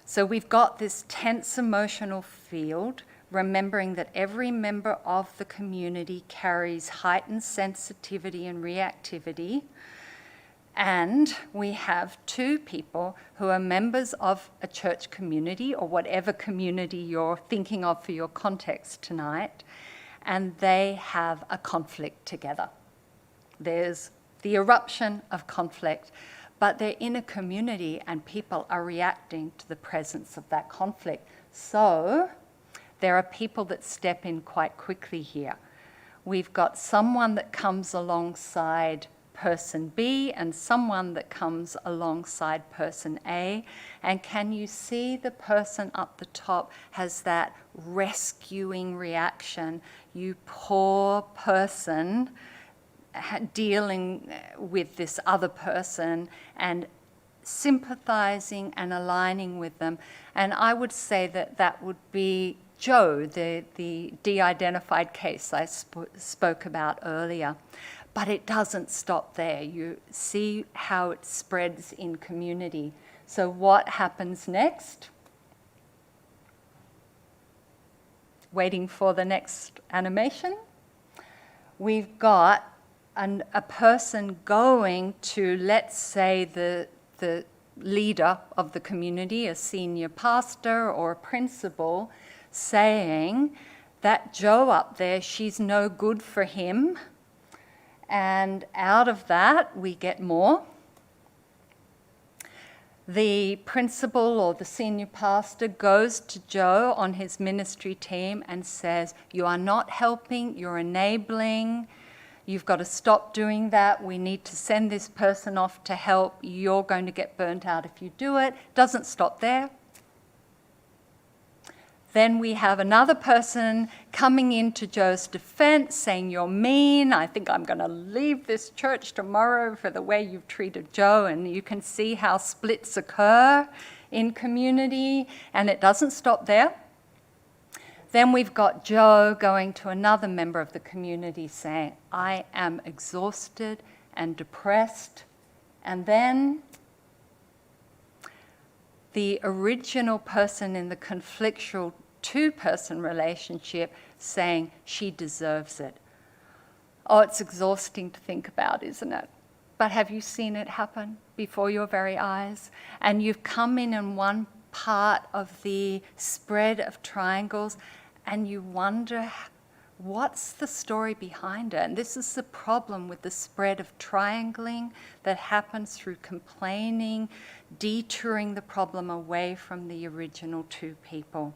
So we've got this tense emotional field, remembering that every member of the community carries heightened sensitivity and reactivity. And we have two people who are members of a church community, or whatever community you're thinking of for your context tonight, and they have a conflict together. There's the eruption of conflict, but they're in a community and people are reacting to the presence of that conflict. So there are people that step in quite quickly here. We've got someone that comes alongside person B and someone that comes alongside person A. And can you see the person up the top has that rescuing reaction? You poor person, dealing with this other person and sympathizing and aligning with them. And I would say that that would be Joe, the de-identified case I spoke about earlier. But it doesn't stop there. You see how it spreads in community. So what happens next? Waiting for the next animation. We've got a person going to, let's say, the leader of the community, a senior pastor or a principal, saying that Joe up there, she's no good for him. And out of that, we get more. The principal or the senior pastor goes to Joe on his ministry team and says, you are not helping, you're enabling, you've got to stop doing that, we need to send this person off to help, you're going to get burnt out if you do it. Doesn't stop there. Then we have another person coming into Joe's defense saying, you're mean, I think I'm going to leave this church tomorrow for the way you've treated Joe. And you can see how splits occur in community, and it doesn't stop there. Then we've got Joe going to another member of the community saying, I am exhausted and depressed. And then the original person in the conflictual two-person relationship saying she deserves it. Oh, it's exhausting to think about, isn't it? But have you seen it happen before your very eyes? And you've come in one part of the spread of triangles and you wonder, what's the story behind it? And this is the problem with the spread of triangling that happens through complaining, detouring the problem away from the original two people.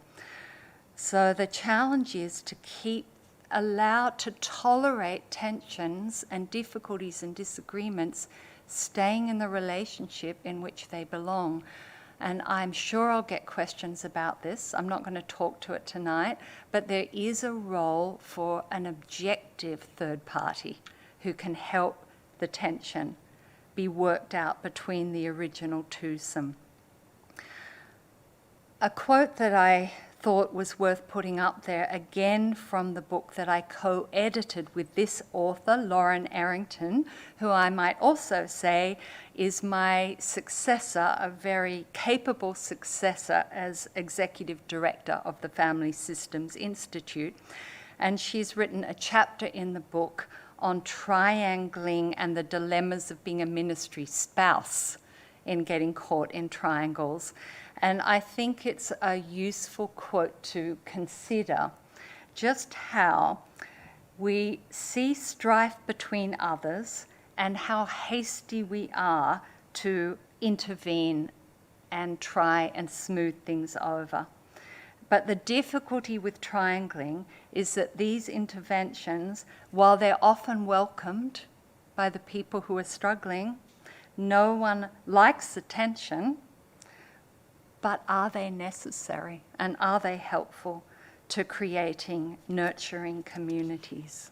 So the challenge is to allow to tolerate tensions and difficulties and disagreements, staying in the relationship in which they belong. And I'm sure I'll get questions about this. I'm not going to talk to it tonight, but there is a role for an objective third party who can help the tension be worked out between the original twosome. A quote that I thought was worth putting up there, again from the book that I co-edited with this author, Lauren Arrington, who I might also say is my successor, a very capable successor as executive director of the Family Systems Institute. And she's written a chapter in the book on triangling and the dilemmas of being a ministry spouse in getting caught in triangles. And I think it's a useful quote to consider just how we see strife between others and how hasty we are to intervene and try and smooth things over. But the difficulty with triangling is that these interventions, while they're often welcomed by the people who are struggling, no one likes the tension. But are they necessary and are they helpful to creating nurturing communities?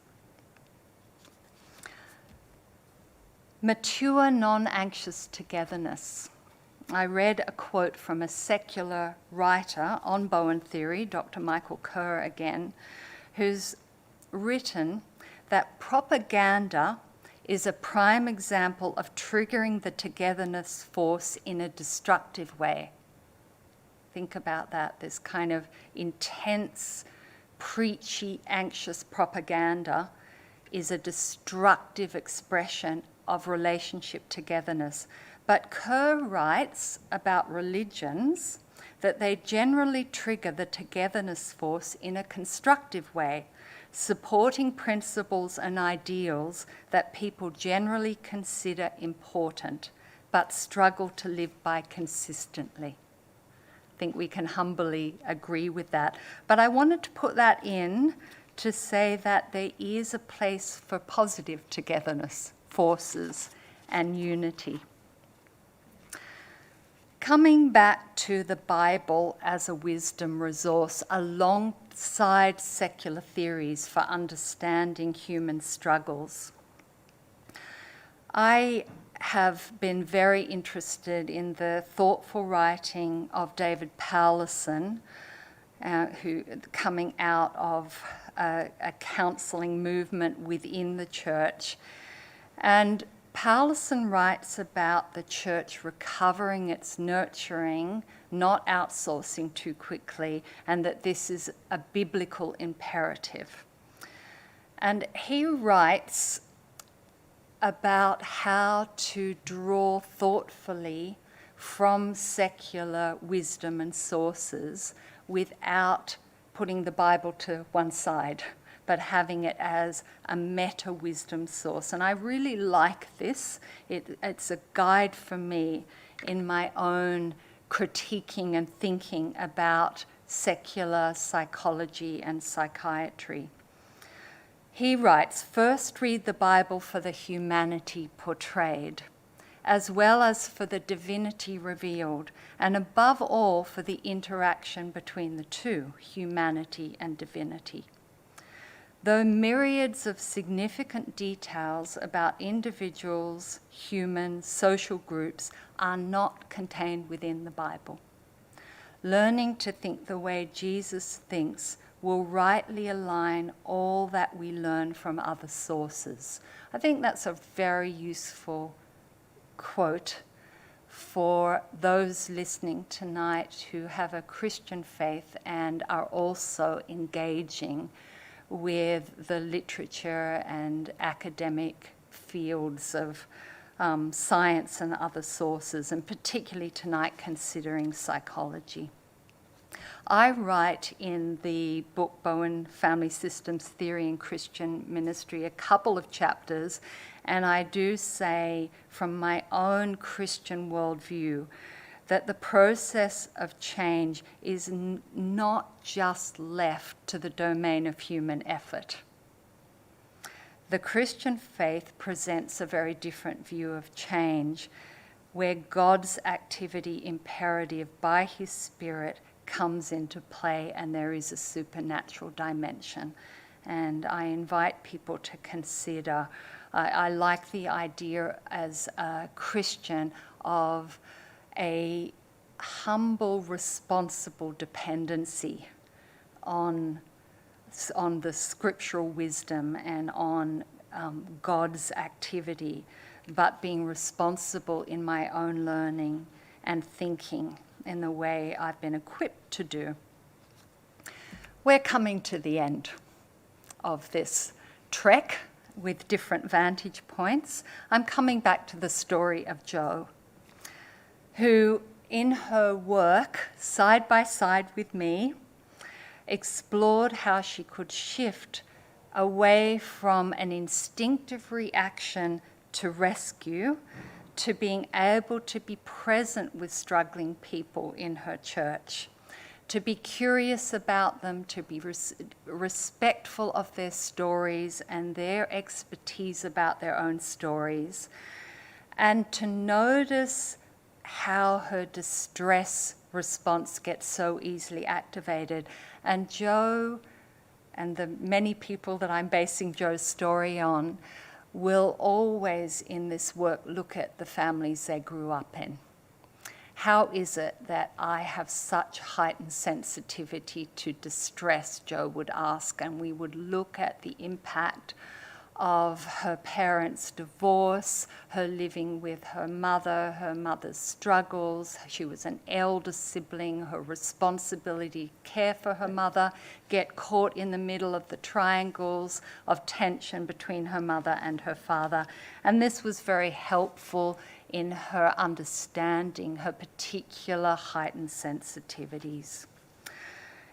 Mature non-anxious togetherness. I read a quote from a secular writer on Bowen theory, Dr. Michael Kerr again, who's written that propaganda is a prime example of triggering the togetherness force in a destructive way. Think about that, this kind of intense, preachy, anxious propaganda is a destructive expression of relationship togetherness. But Kerr writes about religions that they generally trigger the togetherness force in a constructive way, supporting principles and ideals that people generally consider important but struggle to live by consistently. I think we can humbly agree with that. But I wanted to put that in to say that there is a place for positive togetherness forces and unity. Coming back to the Bible as a wisdom resource alongside secular theories for understanding human struggles, I have been very interested in the thoughtful writing of David Pallasan, who coming out of a counselling movement within the church. And Pallasan writes about the church recovering its nurturing, not outsourcing too quickly, and that this is a biblical imperative. And he writes about how to draw thoughtfully from secular wisdom and sources without putting the Bible to one side, but having it as a meta-wisdom source. And I really like this. It's a guide for me in my own critiquing and thinking about secular psychology and psychiatry. He writes, first read the Bible for the humanity portrayed, as well as for the divinity revealed, and above all for the interaction between the two, humanity and divinity. Though myriads of significant details about individuals, humans, social groups are not contained within the Bible, learning to think the way Jesus thinks will rightly align all that we learn from other sources. I think that's a very useful quote for those listening tonight who have a Christian faith and are also engaging with the literature and academic fields of science and other sources, and particularly tonight considering psychology. I write in the book Bowen Family Systems Theory and Christian Ministry a couple of chapters, and I do say from my own Christian worldview that the process of change is not just left to the domain of human effort. The Christian faith presents a very different view of change, where God's activity imperative by his Spirit comes into play, and there is a supernatural dimension. And I invite people to consider, I like the idea as a Christian of a humble, responsible dependency on the scriptural wisdom and on God's activity, but being responsible in my own learning and thinking in the way I've been equipped to do. We're coming to the end of this trek with different vantage points. I'm coming back to the story of Jo, who in her work, side by side with me, explored how she could shift away from an instinctive reaction to rescue to being able to be present with struggling people in her church, to be curious about them, to be respectful of their stories and their expertise about their own stories, and to notice how her distress response gets so easily activated. And Jo, and the many people that I'm basing Jo's story on, will always in this work look at the families they grew up in. How is it that I have such heightened sensitivity to distress, Jo would ask, and we would look at the impact of her parents' divorce, her living with her mother's struggles. She was an elder sibling, her responsibility to care for her mother, get caught in the middle of the triangles of tension between her mother and her father. And this was very helpful in her understanding her particular heightened sensitivities.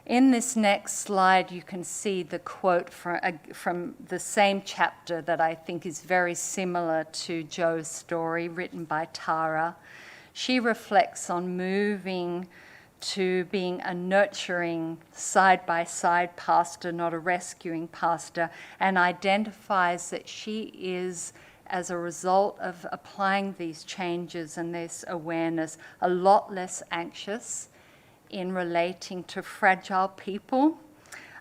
In this next slide, you can see the quote from the same chapter that I think is very similar to Jo's story, written by Tara. She reflects on moving to being a nurturing, side-by-side pastor, not a rescuing pastor, and identifies that she is, as a result of applying these changes and this awareness, a lot less anxious in relating to fragile people,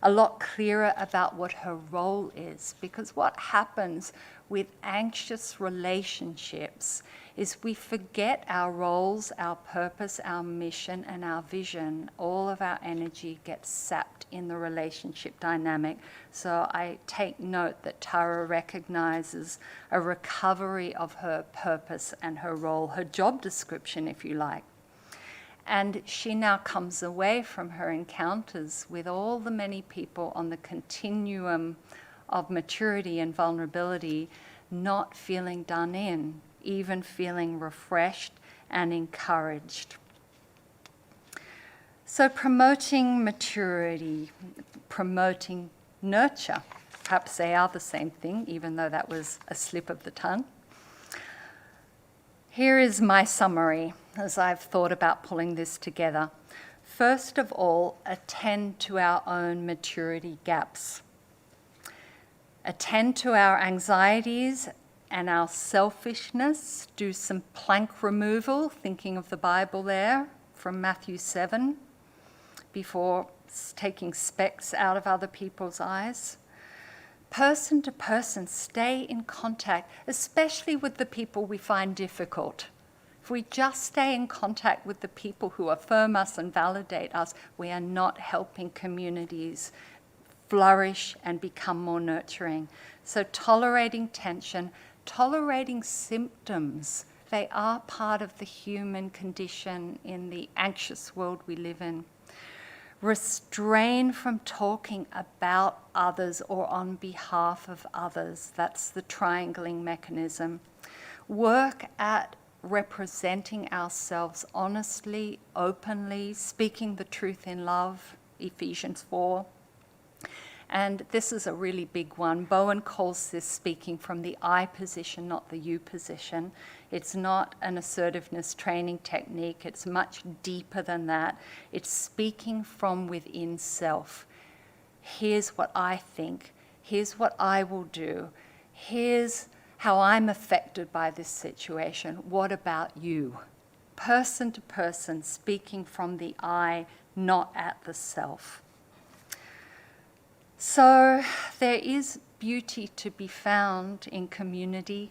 a lot clearer about what her role is. Because what happens with anxious relationships is we forget our roles, our purpose, our mission, and our vision. All of our energy gets sapped in the relationship dynamic. So I take note that Tara recognizes a recovery of her purpose and her role, her job description, if you like. And she now comes away from her encounters with all the many people on the continuum of maturity and vulnerability, not feeling done in, even feeling refreshed and encouraged. So promoting maturity, promoting nurture, perhaps they are the same thing, even though that was a slip of the tongue. Here is my summary as I've thought about pulling this together. First of all, attend to our own maturity gaps. Attend to our anxieties and our selfishness. Do some plank removal, thinking of the Bible there from Matthew 7, before taking specks out of other people's eyes. Person to person, stay in contact, especially with the people we find difficult. If we just stay in contact with the people who affirm us and validate us, we are not helping communities flourish and become more nurturing. So tolerating tension, tolerating symptoms. They are part of the human condition in the anxious world we live in. Restrain from talking about others or on behalf of others. That's the triangling mechanism. Work at representing ourselves honestly, openly, speaking the truth in love, Ephesians 4. And this is a really big one. Bowen calls this speaking from the I position, not the you position. It's not an assertiveness training technique. It's much deeper than that. It's speaking from within self. Here's what I think. Here's what I will do. Here's how I'm affected by this situation. What about you? Person to person, speaking from the I, not at the self. So there is beauty to be found in community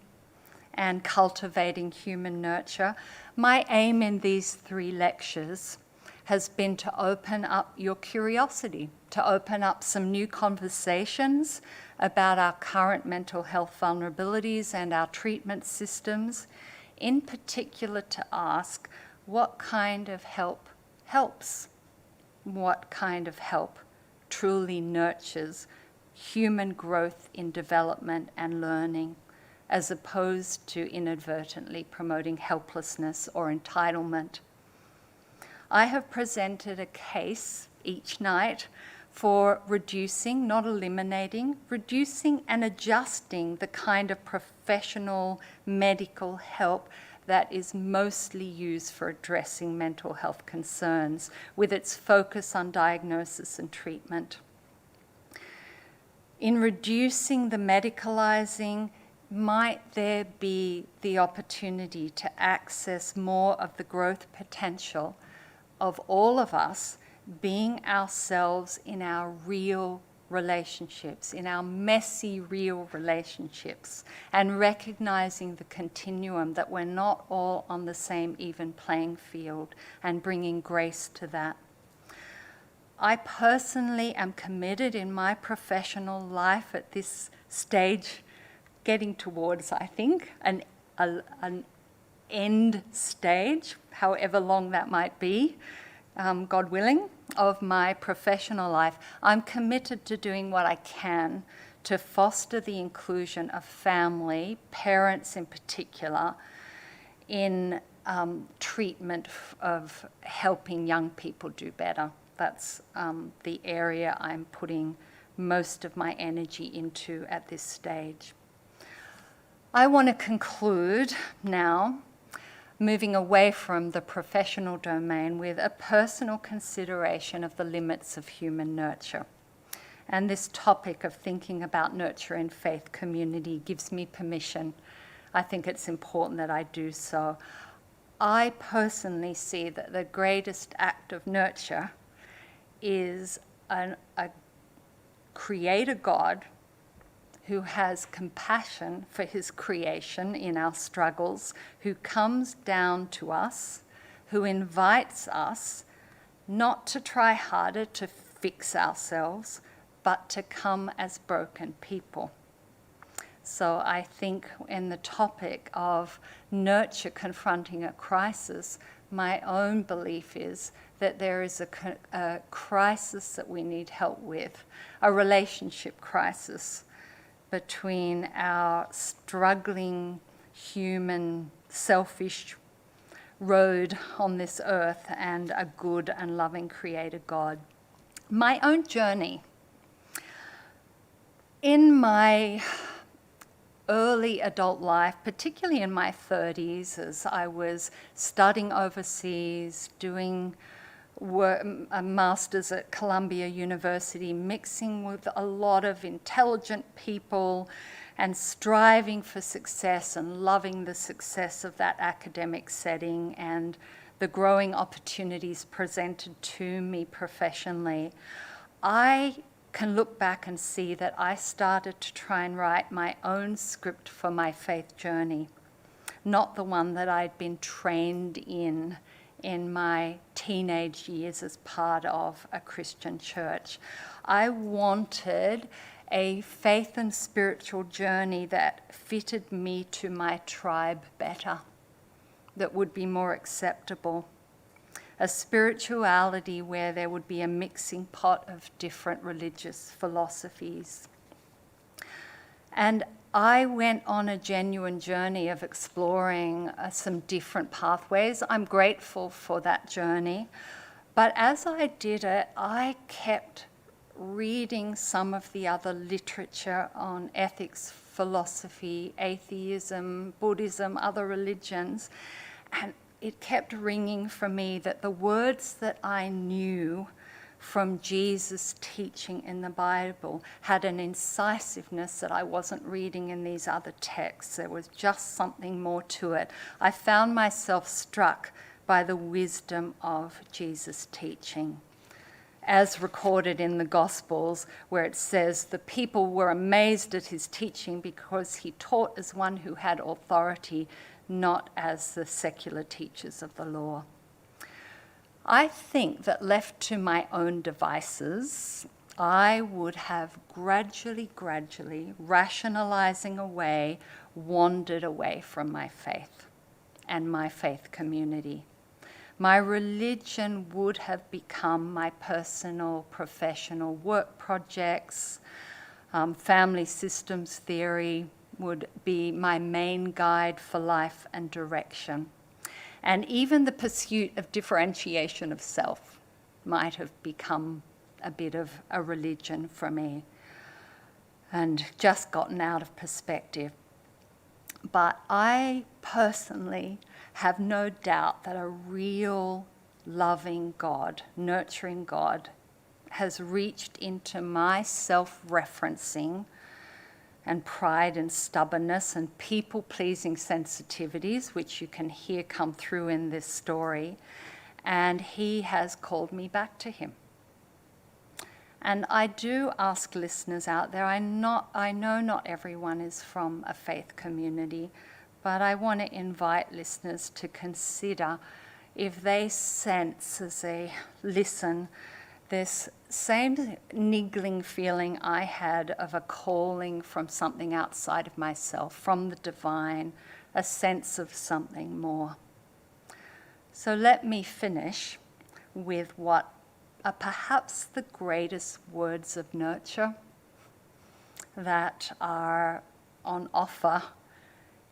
and cultivating human nurture. My aim in these 3 lectures has been to open up your curiosity, to open up some new conversations about our current mental health vulnerabilities and our treatment systems, in particular to ask what kind of help helps, what kind of help truly nurtures human growth in development and learning, as opposed to inadvertently promoting helplessness or entitlement. I have presented a case each night for reducing, not eliminating, reducing and adjusting the kind of professional medical help that is mostly used for addressing mental health concerns, with its focus on diagnosis and treatment. In reducing the medicalizing, might there be the opportunity to access more of the growth potential of all of us being ourselves in our real relationships, in our messy, real relationships, and recognizing the continuum that we're not all on the same even playing field, and bringing grace to that. I personally am committed in my professional life at this stage, getting towards, I think, an end stage, however long that might be, God willing, of my professional life. I'm committed to doing what I can to foster the inclusion of family, parents in particular, in treatment of helping young people do better. That's the area I'm putting most of my energy into at this stage. I want to conclude now, moving away from the professional domain, with a personal consideration of the limits of human nurture. And this topic of thinking about nurture in faith community gives me permission. I think it's important that I do so. I personally see that the greatest act of nurture is a creator God who has compassion for his creation in our struggles, who comes down to us, who invites us not to try harder to fix ourselves, but to come as broken people. So I think in the topic of nurture confronting a crisis, my own belief is that there is a crisis that we need help with, a relationship crisis between our struggling human, selfish road on this earth and a good and loving creator God. My own journey. In my early adult life, particularly in my 30s, as I was studying overseas, doing a master's at Columbia University, mixing with a lot of intelligent people and striving for success and loving the success of that academic setting and the growing opportunities presented to me professionally, I can look back and see that I started to try and write my own script for my faith journey, not the one that I'd been trained in my teenage years as part of a Christian church. I wanted a faith and spiritual journey that fitted me to my tribe better, that would be more acceptable. A spirituality where there would be a mixing pot of different religious philosophies. And I went on a genuine journey of exploring some different pathways. I'm grateful for that journey. But as I did it, I kept reading some of the other literature on ethics, philosophy, atheism, Buddhism, other religions, and it kept ringing for me that the words that I knew from Jesus' teaching in the Bible had an incisiveness that I wasn't reading in these other texts. There was just something more to it. I found myself struck by the wisdom of Jesus' teaching, as recorded in the Gospels, where it says the people were amazed at his teaching because he taught as one who had authority, not as the secular teachers of the law. I think that left to my own devices, I would have gradually, rationalizing away, wandered away from my faith and my faith community. My religion would have become my personal, professional work projects. Family systems theory would be my main guide for life and direction. And even the pursuit of differentiation of self might have become a bit of a religion for me and just gotten out of perspective. But I personally have no doubt that a real loving God, nurturing God, has reached into my self-referencing and pride and stubbornness and people-pleasing sensitivities, which you can hear come through in this story, and he has called me back to him. And I do ask listeners out there, I know not everyone is from a faith community, but I want to invite listeners to consider if they sense as they listen this same niggling feeling I had of a calling from something outside of myself, from the divine, a sense of something more. So let me finish with what are perhaps the greatest words of nurture that are on offer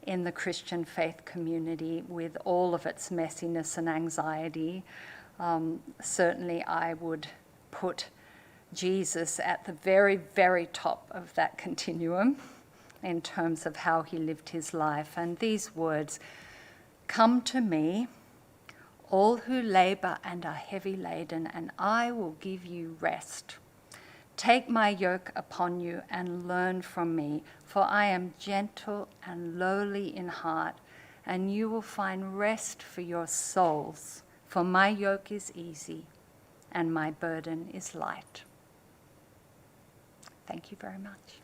in the Christian faith community with all of its messiness and anxiety. Certainly I would put Jesus at the very, very top of that continuum in terms of how he lived his life. And these words, "Come to me, all who labor and are heavy laden, and I will give you rest. Take my yoke upon you and learn from me, for I am gentle and lowly in heart, and you will find rest for your souls. For my yoke is easy and my burden is light." Thank you very much.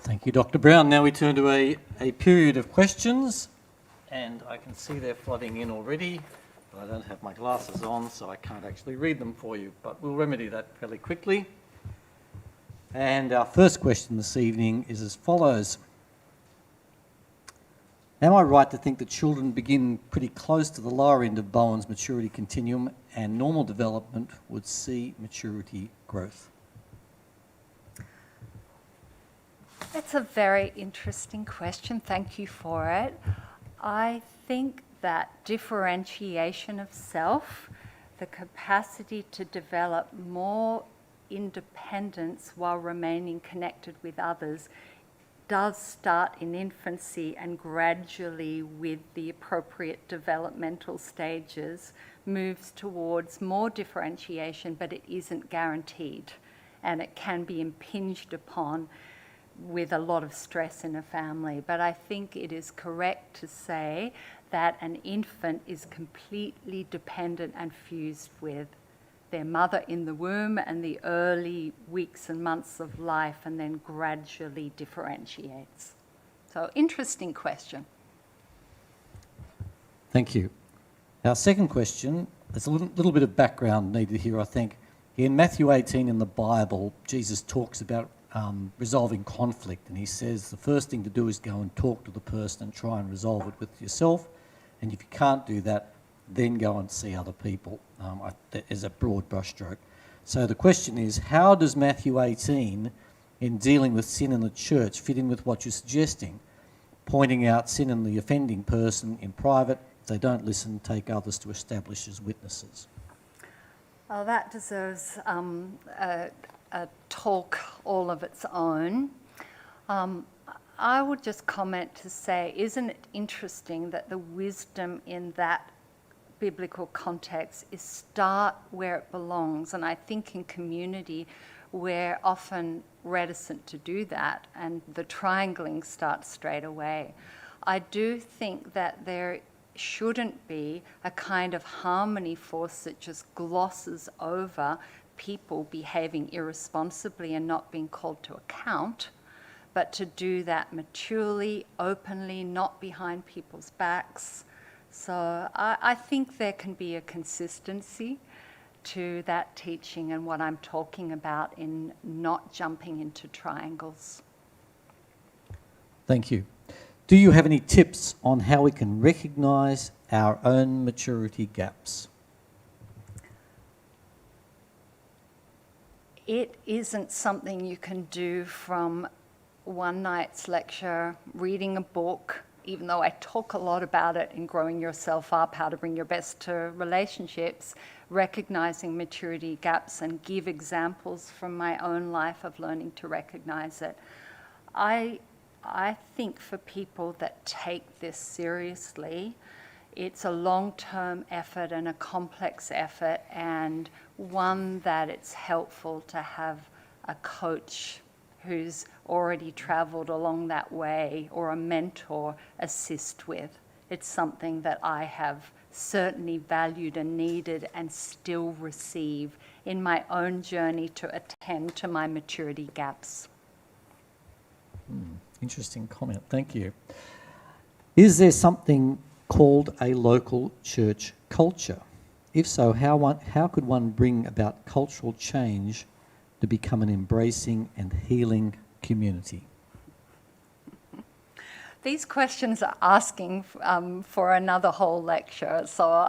Thank you, Dr. Brown. Now we turn to a period of questions, and I can see they're flooding in already, but I don't have my glasses on, so I can't actually read them for you, but we'll remedy that fairly quickly. And our first question this evening is as follows. Am I right to think that children begin pretty close to the lower end of Bowen's maturity continuum and normal development would see maturity growth? That's a very interesting question. Thank you for it. I think that differentiation of self, the capacity to develop more independence while remaining connected with others, does start in infancy and gradually, with the appropriate developmental stages, moves towards more differentiation, but it isn't guaranteed, and it can be impinged upon with a lot of stress in a family. But I think it is correct to say that an infant is completely dependent and fused with their mother in the womb and the early weeks and months of life, and then gradually differentiates. So, interesting question. Thank you. Our second question, there's a little bit of background needed here, I think. In Matthew 18 in the Bible, Jesus talks about resolving conflict, and he says the first thing to do is go and talk to the person and try and resolve it with yourself, and if you can't do that, then go and see other people, as a broad brushstroke. So the question is, how does Matthew 18 in dealing with sin in the church fit in with what you're suggesting? Pointing out sin in the offending person in private, if they don't listen, take others to establish as witnesses. Well, that deserves a talk all of its own. I would just comment to say, isn't it interesting that the wisdom in that biblical context is start where it belongs? And I think in community, we're often reticent to do that, and the triangling starts straight away. I do think that there shouldn't be a kind of harmony force that just glosses over people behaving irresponsibly and not being called to account, but to do that maturely, openly, not behind people's backs. So I think there can be a consistency to that teaching and what I'm talking about in not jumping into triangles. Thank you. Do you have any tips on how we can recognise our own maturity gaps? It isn't something you can do from one night's lecture, reading a book, even though I talk a lot about it in Growing Yourself Up, how to bring your best to relationships, recognizing maturity gaps and give examples from my own life of learning to recognize it. I think for people that take this seriously, it's a long-term effort and a complex effort, and one that it's helpful to have a coach who's already travelled along that way or a mentor assist with. It's something that I have certainly valued and needed and still receive in my own journey to attend to my maturity gaps. Interesting comment, thank you. Is there something called a local church culture? If so, how could one bring about cultural change to become an embracing and healing community? These questions are asking for another whole lecture, so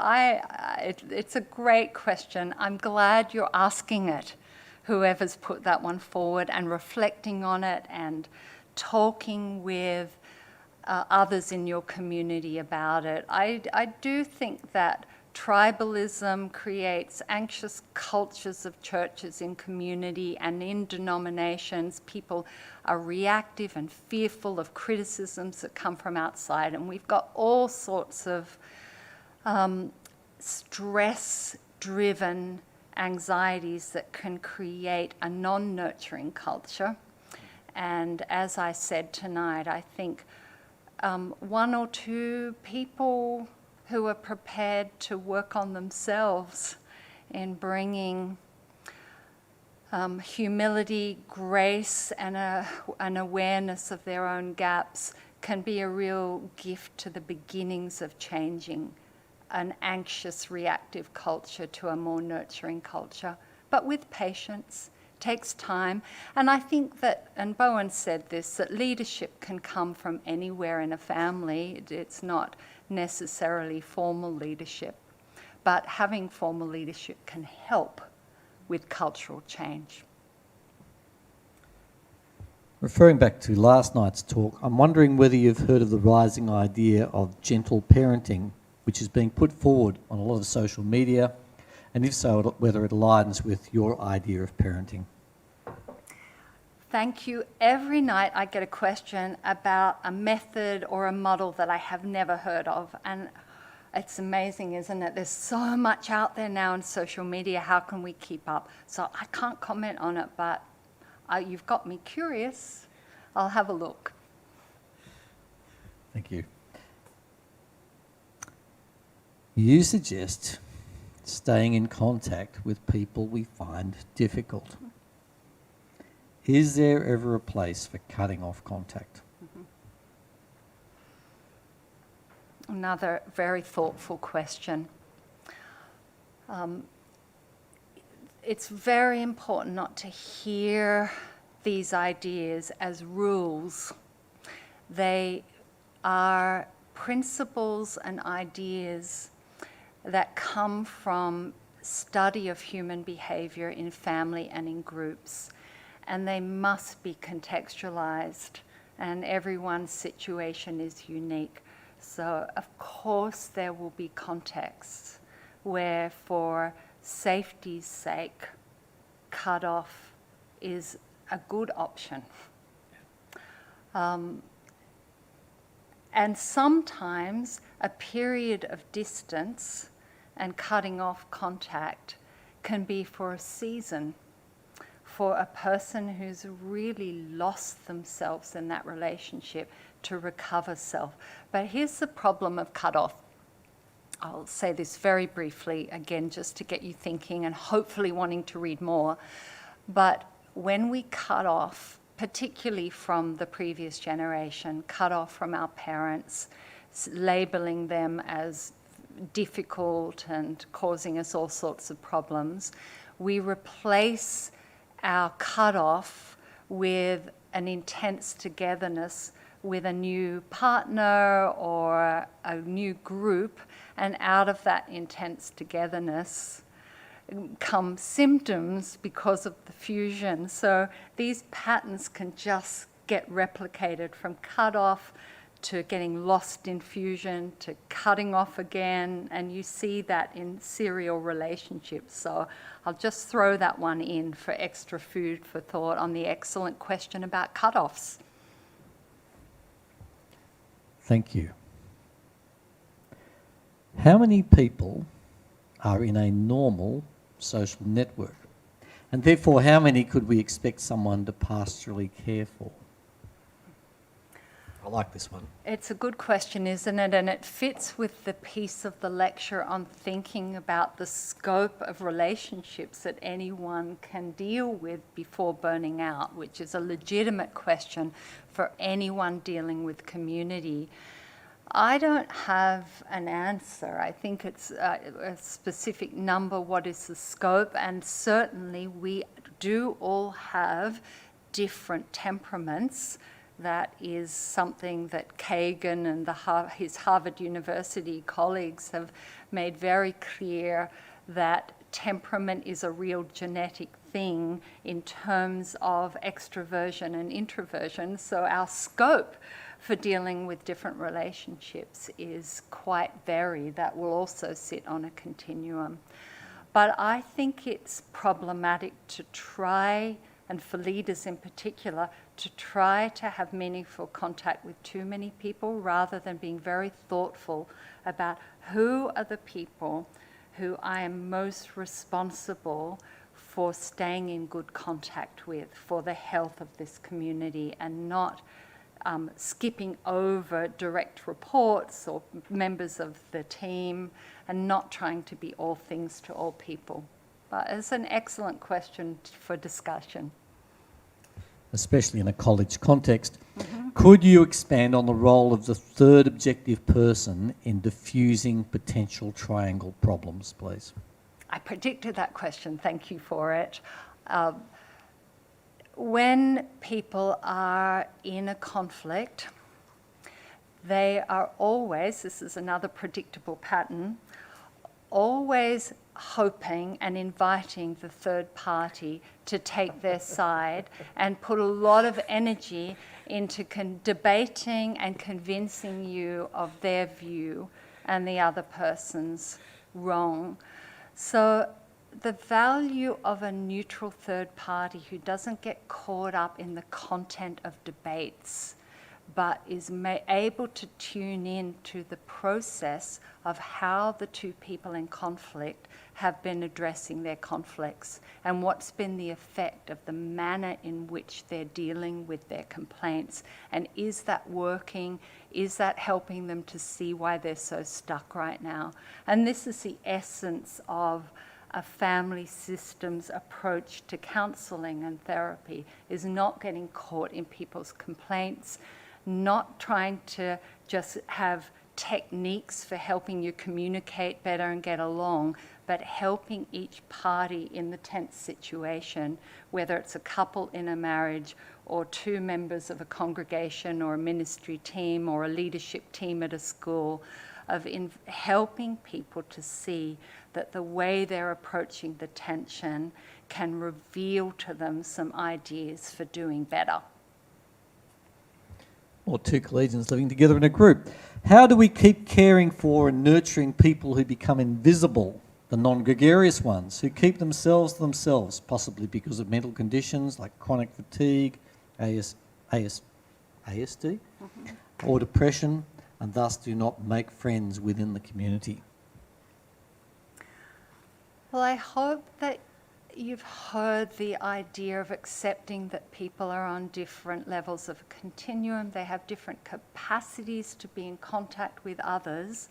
it's a great question. I'm glad you're asking it, whoever's put that one forward, and reflecting on it and talking with others in your community about it. I do think that tribalism creates anxious cultures of churches in community and in denominations. People are reactive and fearful of criticisms that come from outside, and we've got all sorts of stress-driven anxieties that can create a non-nurturing culture. And as I said tonight, I think one or two people who are prepared to work on themselves in bringing humility, grace, and an awareness of their own gaps can be a real gift to the beginnings of changing an anxious, reactive culture to a more nurturing culture. But with patience, takes time. And I think that, and Bowen said this, that leadership can come from anywhere in a family. It's not necessarily formal leadership, but having formal leadership can help with cultural change. Referring back to last night's talk, I'm wondering whether you've heard of the rising idea of gentle parenting, which is being put forward on a lot of social media, and if so, whether it aligns with your idea of parenting. Thank you. Every night I get a question about a method or a model that I have never heard of. And it's amazing, isn't it? There's so much out there now on social media. How can we keep up? So I can't comment on it, but you've got me curious. I'll have a look. Thank you. You suggest staying in contact with people we find difficult. Is there ever a place for cutting off contact? Another very thoughtful question. It's very important not to hear these ideas as rules. They are principles and ideas that come from study of human behavior in family and in groups. And they must be contextualized, and everyone's situation is unique. So, of course, there will be contexts where, for safety's sake, cut off is a good option. And sometimes a period of distance and cutting off contact can be for a season, for a person who's really lost themselves in that relationship to recover self. But here's the problem of cut-off. I'll say this very briefly, again, just to get you thinking and hopefully wanting to read more. But when we cut off, particularly from the previous generation, cut off from our parents, labeling them as difficult and causing us all sorts of problems, we replace our cut-off with an intense togetherness with a new partner or a new group, and out of that intense togetherness come symptoms because of the fusion. So these patterns can just get replicated from cut-off to getting lost in fusion, to cutting off again, and you see that in serial relationships. So I'll just throw that one in for extra food for thought on the excellent question about cut-offs. Thank you. How many people are in a normal social network? And therefore, how many could we expect someone to pastorally care for? I like this one. It's a good question, isn't it? And it fits with the piece of the lecture on thinking about the scope of relationships that anyone can deal with before burning out, which is a legitimate question for anyone dealing with community. I don't have an answer. I think it's a specific number, what is the scope, and certainly we do all have different temperaments. That is something that Kagan and his Harvard University colleagues have made very clear, that temperament is a real genetic thing in terms of extroversion and introversion. So our scope for dealing with different relationships is quite varied. That will also sit on a continuum. But I think it's problematic to try, and for leaders in particular, to try to have meaningful contact with too many people rather than being very thoughtful about who are the people who I am most responsible for staying in good contact with for the health of this community, and not skipping over direct reports or members of the team, and not trying to be all things to all people. But it's an excellent question for discussion. Especially in a college context. Mm-hmm. Could you expand on the role of the third objective person in diffusing potential triangle problems, please? I predicted that question. Thank you for it. When people are in a conflict, they are always, this is another predictable pattern, always hoping and inviting the third party to take their side, and put a lot of energy into debating and convincing you of their view and the other person's wrong. So the value of a neutral third party who doesn't get caught up in the content of debates, but is able to tune in to the process of how the two people in conflict have been addressing their conflicts, and what's been the effect of the manner in which they're dealing with their complaints. And is that working? Is that helping them to see why they're so stuck right now? And this is the essence of a family systems approach to counselling and therapy, is not getting caught in people's complaints, not trying to just have techniques for helping you communicate better and get along, but helping each party in the tense situation, whether it's a couple in a marriage or two members of a congregation or a ministry team or a leadership team at a school, of helping people to see that the way they're approaching the tension can reveal to them some ideas for doing better. Or two collegians living together in a group. How do we keep caring for and nurturing people who become invisible, the non-gregarious ones, who keep themselves to themselves, possibly because of mental conditions like chronic fatigue, ASD, or depression, and thus do not make friends within the community? Well, I hope that you've heard the idea of accepting that people are on different levels of a continuum. They have different capacities to be in contact with others.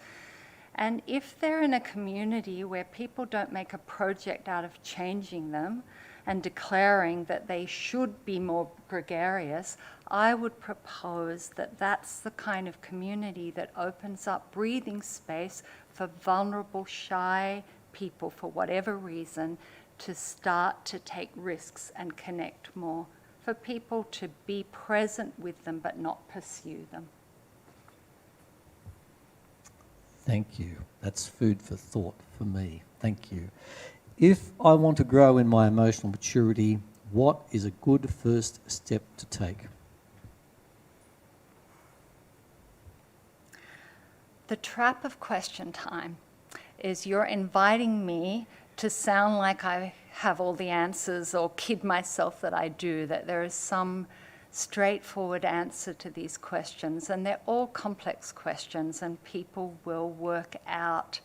And if they're in a community where people don't make a project out of changing them and declaring that they should be more gregarious, I would propose that that's the kind of community that opens up breathing space for vulnerable, shy people, for whatever reason, to start to take risks and connect more, for people to be present with them but not pursue them. Thank you. That's food for thought for me. Thank you. If I want to grow in my emotional maturity, what is a good first step to take? The trap of question time is you're inviting me to sound like I have all the answers, or kid myself that I do, that there is some straightforward answer to these questions. And they're all complex questions, and people will work out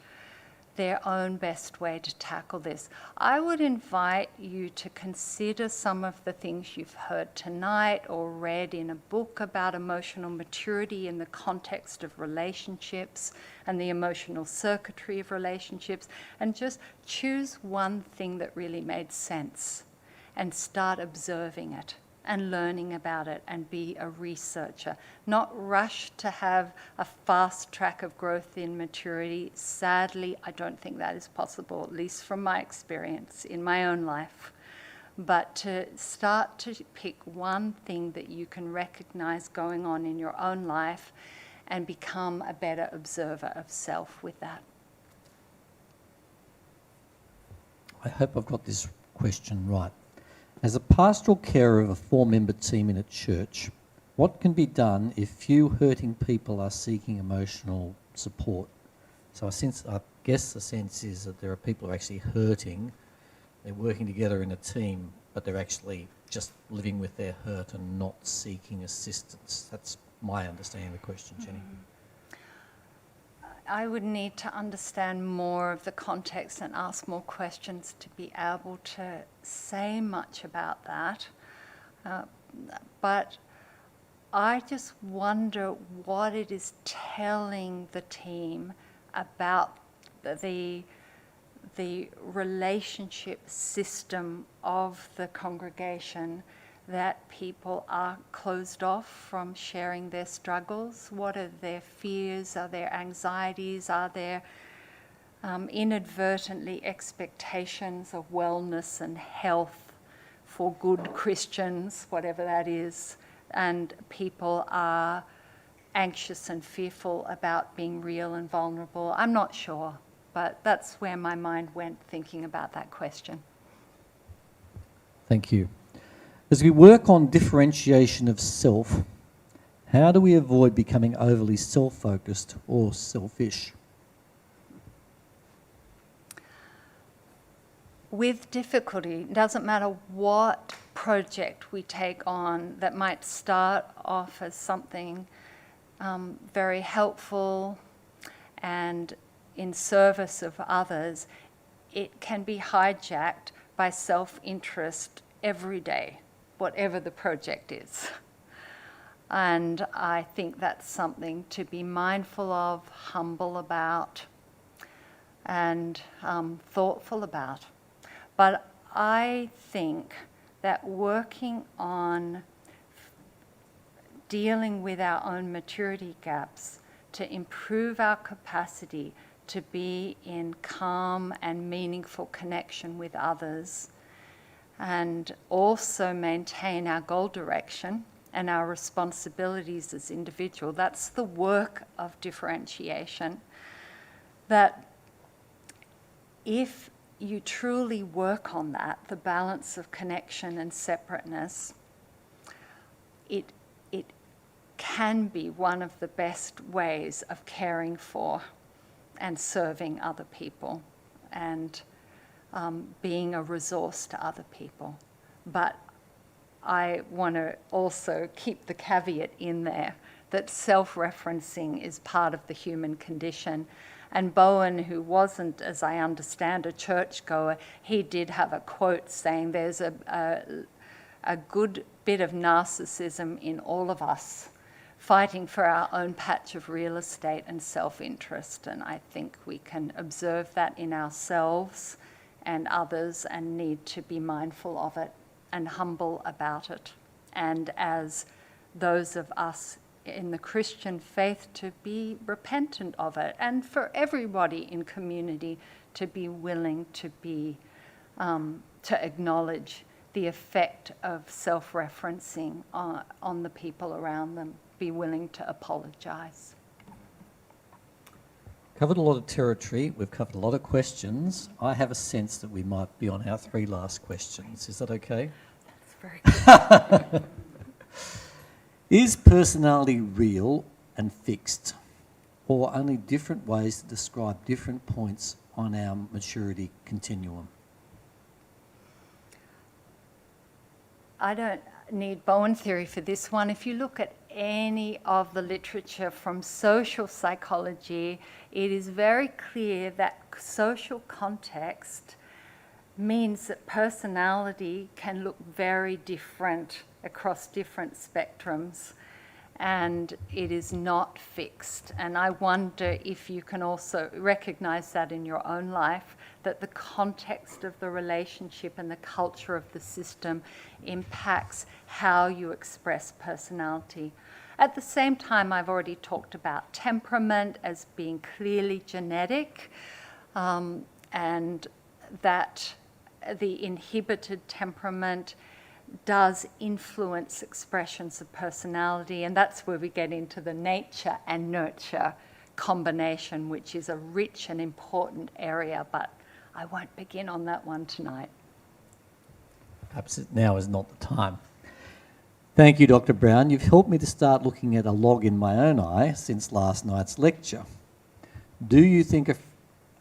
their own best way to tackle this. I would invite you to consider some of the things you've heard tonight or read in a book about emotional maturity in the context of relationships and the emotional circuitry of relationships, and just choose one thing that really made sense and start observing it and learning about it and be a researcher. Not rush to have a fast track of growth in maturity. Sadly, I don't think that is possible, at least from my experience in my own life. But to start to pick one thing that you can recognize going on in your own life and become a better observer of self with that. I hope I've got this question right. As a pastoral carer of a 4-member team in a church, what can be done if few hurting people are seeking emotional support? So I guess the sense is that there are people who are actually hurting, they're working together in a team, but they're actually just living with their hurt and not seeking assistance. That's my understanding of the question, Jenny. I would need to understand more of the context and ask more questions to be able to say much about that. But I just wonder what it is telling the team about the relationship system of the congregation, that people are closed off from sharing their struggles. What are their fears? Are there anxieties? Are there inadvertently expectations of wellness and health for good Christians, whatever that is, and people are anxious and fearful about being real and vulnerable? I'm not sure, but that's where my mind went thinking about that question. Thank you. As we work on differentiation of self, how do we avoid becoming overly self-focused or selfish? With difficulty, it doesn't matter what project we take on that might start off as something very helpful and in service of others, it can be hijacked by self-interest every day, whatever the project is. And I think that's something to be mindful of, humble about, and thoughtful about. But I think that working on dealing with our own maturity gaps to improve our capacity to be in calm and meaningful connection with others, and also maintain our goal direction and our responsibilities as individuals. That's the work of differentiation. That if you truly work on that, the balance of connection and separateness, it can be one of the best ways of caring for and serving other people and being a resource to other people. But I want to also keep the caveat in there that self-referencing is part of the human condition. And Bowen, who wasn't, as I understand, a churchgoer, he did have a quote saying there's a good bit of narcissism in all of us, fighting for our own patch of real estate and self-interest. And I think we can observe that in ourselves and others and need to be mindful of it and humble about it. And as those of us in the Christian faith, to be repentant of it, and for everybody in community to be willing to be to acknowledge the effect of self-referencing on the people around them, be willing to apologize. Covered a lot of territory, we've covered a lot of questions. I have a sense that we might be on our 3 last questions. Is that okay? That's very good. Is personality real and fixed, or only different ways to describe different points on our maturity continuum? I don't need Bowen theory for this one. If you look at any of the literature from social psychology, it is very clear that social context means that personality can look very different across different spectrums, and it is not fixed. And I wonder if you can also recognize that in your own life, that the context of the relationship and the culture of the system impacts how you express personality. At the same time, I've already talked about temperament as being clearly genetic, and that the inhibited temperament does influence expressions of personality, and that's where we get into the nature and nurture combination, which is a rich and important area, but I won't begin on that one tonight. Perhaps now is not the time. Thank you, Dr. Brown. You've helped me to start looking at a log in my own eye since last night's lecture. Do you think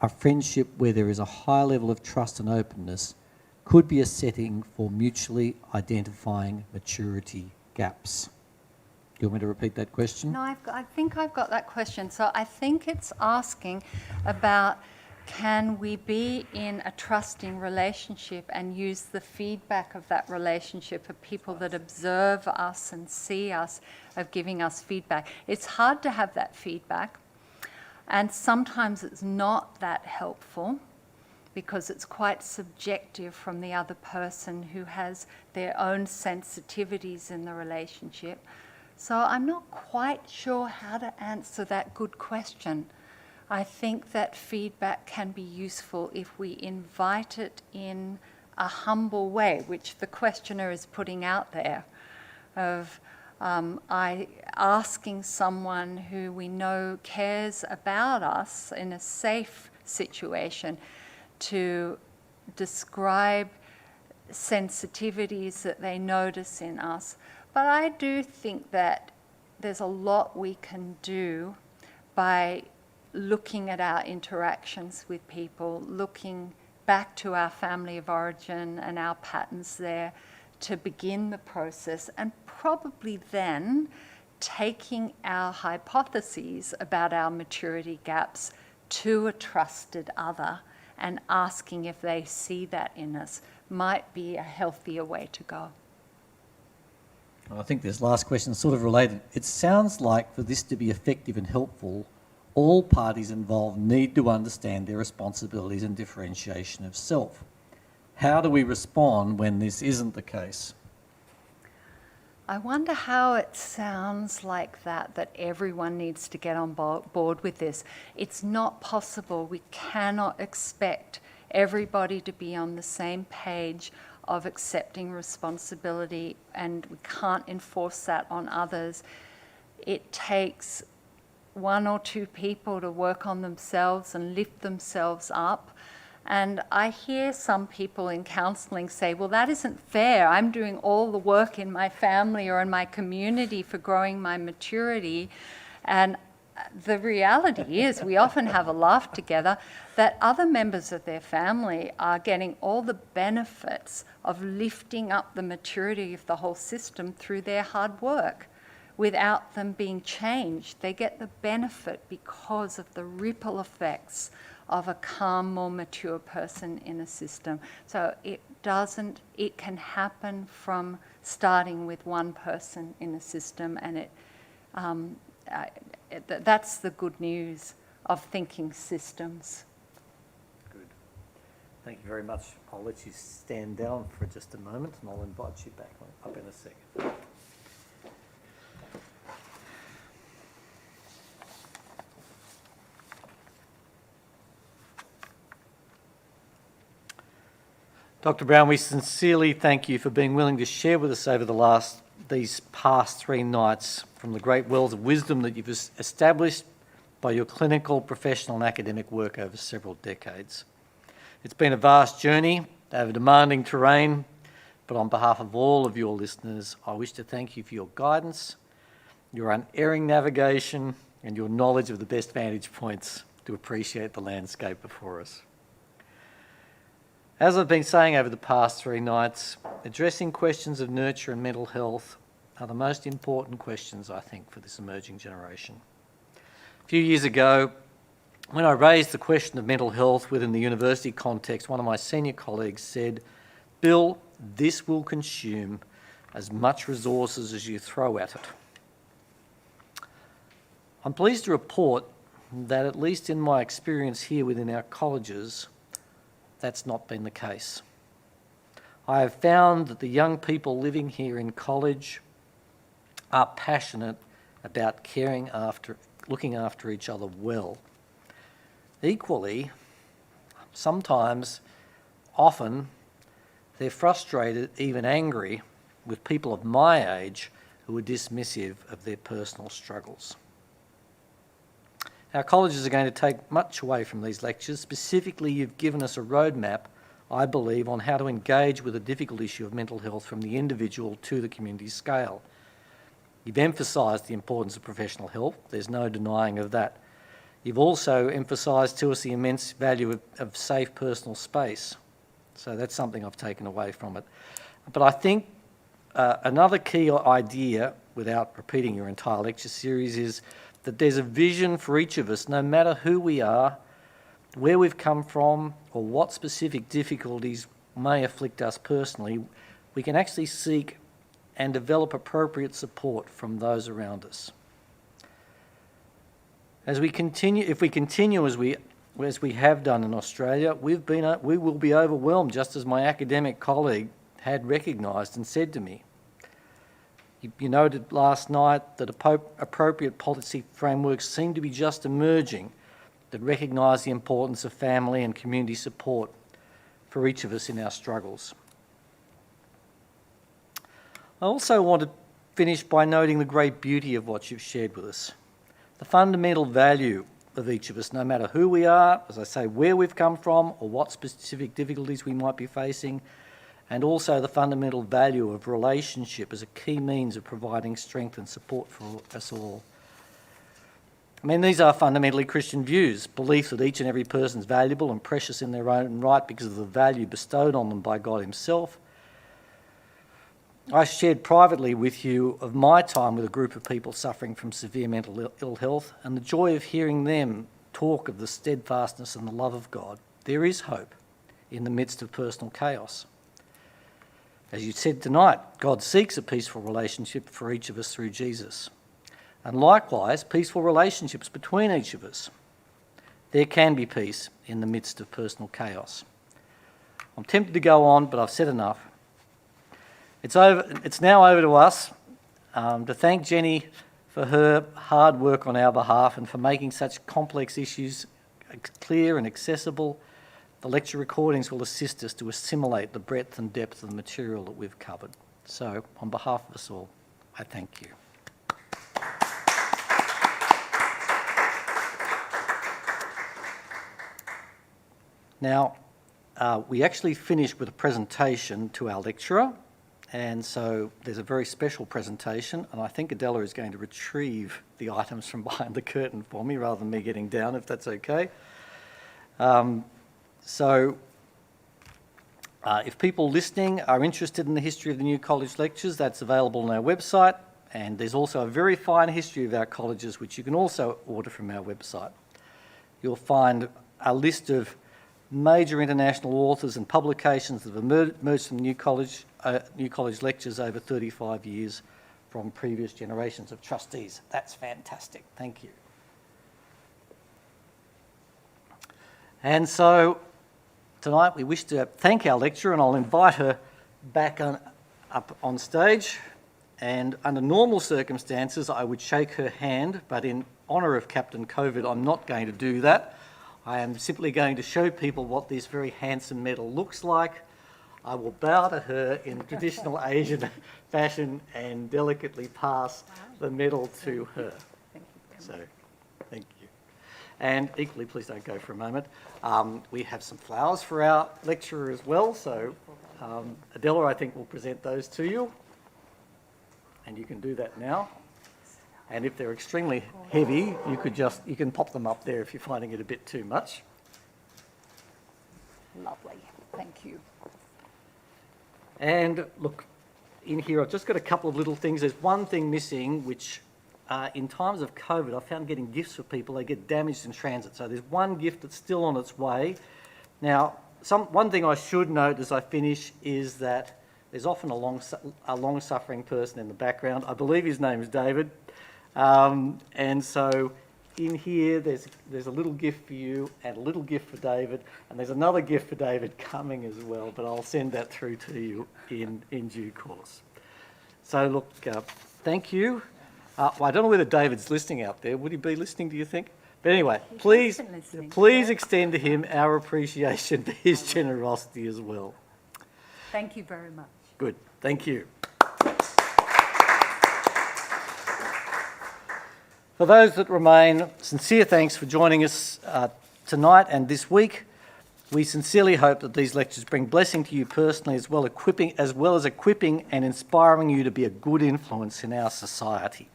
a friendship where there is a high level of trust and openness could be a setting for mutually identifying maturity gaps? Do you want me to repeat that question? No, I think I've got that question. So I think it's asking about, can we be in a trusting relationship and use the feedback of that relationship of people that observe us and see us, of giving us feedback? It's hard to have that feedback, and sometimes it's not that helpful because it's quite subjective from the other person who has their own sensitivities in the relationship. So I'm not quite sure how to answer that good question. I think that feedback can be useful if we invite it in a humble way, which the questioner is putting out there, of asking someone who we know cares about us in a safe situation to describe sensitivities that they notice in us. But I do think that there's a lot we can do by looking at our interactions with people, looking back to our family of origin and our patterns there to begin the process, and probably then taking our hypotheses about our maturity gaps to a trusted other and asking if they see that in us might be a healthier way to go. I think this last question is sort of related. It sounds like for this to be effective and helpful, all parties involved need to understand their responsibilities and differentiation of self. How do we respond when this isn't the case? I wonder how it sounds like that everyone needs to get on board with this. It's not possible. We cannot expect everybody to be on the same page of accepting responsibility, and we can't enforce that on others. It takes one or two people to work on themselves and lift themselves up. And I hear some people in counselling say, well, that isn't fair. I'm doing all the work in my family or in my community for growing my maturity. And the reality is, we often have a laugh together, that other members of their family are getting all the benefits of lifting up the maturity of the whole system through their hard work. Without them being changed, they get the benefit because of the ripple effects of a calm, more mature person in a system. So it can happen from starting with one person in a system, and that's the good news of thinking systems. Good. Thank you very much. I'll let you stand down for just a moment, and I'll invite you back up in a second. Dr. Brown, we sincerely thank you for being willing to share with us over these past 3 nights from the great wells of wisdom that you've established by your clinical, professional and academic work over several decades. It's been a vast journey over demanding terrain, but on behalf of all of your listeners, I wish to thank you for your guidance, your unerring navigation and your knowledge of the best vantage points to appreciate the landscape before us. As I've been saying over the past 3 nights, addressing questions of nurture and mental health are the most important questions, I think, for this emerging generation. A few years ago, when I raised the question of mental health within the university context, one of my senior colleagues said, "Bill, this will consume as much resources as you throw at it." I'm pleased to report that, at least in my experience here within our colleges, that's not been the case. I have found that the young people living here in college are passionate about looking after each other well. Equally, sometimes, often, they're frustrated, even angry, with people of my age who are dismissive of their personal struggles. Our colleges are going to take much away from these lectures. Specifically, you've given us a roadmap, I believe, on how to engage with the difficult issue of mental health from the individual to the community scale. You've emphasised the importance of professional help. There's no denying of that. You've also emphasised to us the immense value of safe personal space. So that's something I've taken away from it. But I think another key idea, without repeating your entire lecture series, is that there's a vision for each of us, no matter who we are, where we've come from, or what specific difficulties may afflict us personally. We can actually seek and develop appropriate support from those around us. If we continue as we have done in Australia, we will be overwhelmed, just as my academic colleague had recognised and said to me. You noted last night that appropriate policy frameworks seem to be just emerging that recognise the importance of family and community support for each of us in our struggles. I also want to finish by noting the great beauty of what you've shared with us. The fundamental value of each of us, no matter who we are, as I say, where we've come from, or what specific difficulties we might be facing, and also the fundamental value of relationship as a key means of providing strength and support for us all. I mean, these are fundamentally Christian views, belief that each and every person is valuable and precious in their own right because of the value bestowed on them by God Himself. I shared privately with you of my time with a group of people suffering from severe mental ill health and the joy of hearing them talk of the steadfastness and the love of God. There is hope in the midst of personal chaos. As you said tonight, God seeks a peaceful relationship for each of us through Jesus. And likewise, peaceful relationships between each of us. There can be peace in the midst of personal chaos. I'm tempted to go on, but I've said enough. It's now over to us to thank Jenny for her hard work on our behalf and for making such complex issues clear and accessible. The lecture recordings will assist us to assimilate the breadth and depth of the material that we've covered. So, on behalf of us all, I thank you. Now, we actually finished with a presentation to our lecturer, and so there's a very special presentation, and I think Adela is going to retrieve the items from behind the curtain for me rather than me getting down, if that's okay. If people listening are interested in the history of the new college lectures, that's available on our website, and there's also a very fine history of our colleges which you can also order from our website. You'll find a list of major international authors and publications that have emerged from new college lectures over 35 years from previous generations of trustees. That's fantastic. Thank you. And so tonight we wish to thank our lecturer, and I'll invite her back up on stage. And under normal circumstances, I would shake her hand, but in honour of Captain COVID, I'm not going to do that. I am simply going to show people what this very handsome medal looks like. I will bow to her in traditional Asian fashion and delicately pass the medal to her. Thank you. So, thank you. And equally, please don't go for a moment. We have some flowers for our lecturer as well. So Adela, I think, will present those to you. And you can do that now. And if they're extremely heavy, you can pop them up there if you're finding it a bit too much. Lovely. Thank you. And look, in here, I've just got a couple of little things. There's one thing missing, which in times of COVID, I found getting gifts for people, they get damaged in transit. So there's one gift that's still on its way. Now, one thing I should note as I finish is that there's often a long-suffering person in the background. I believe his name is David. And so in here, there's a little gift for you and a little gift for David, and there's another gift for David coming as well, but I'll send that through to you in due course. So look, thank you. Well, I don't know whether David's listening out there. Would he be listening, do you think? But anyway, please extend to him our appreciation for his generosity as well. Thank you very much. Good, thank you. For those that remain, sincere thanks for joining us tonight and this week. We sincerely hope that these lectures bring blessing to you personally, as well as equipping and inspiring you to be a good influence in our society.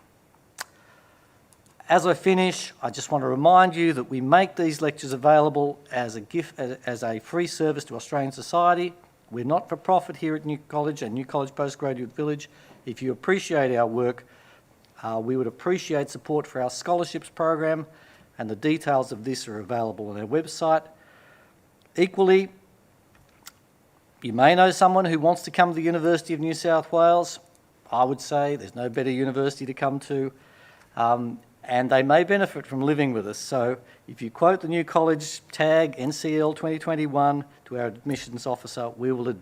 As I finish, I just want to remind you that we make these lectures available as a gift, as a free service to Australian society. We're not for profit here at New College and New College Postgraduate Village. If you appreciate our work, we would appreciate support for our scholarships program, and the details of this are available on our website. Equally, you may know someone who wants to come to the University of New South Wales. I would say there's no better university to come to, and they may benefit from living with us. So if you quote the New College tag NCL 2021 to our admissions officer, we will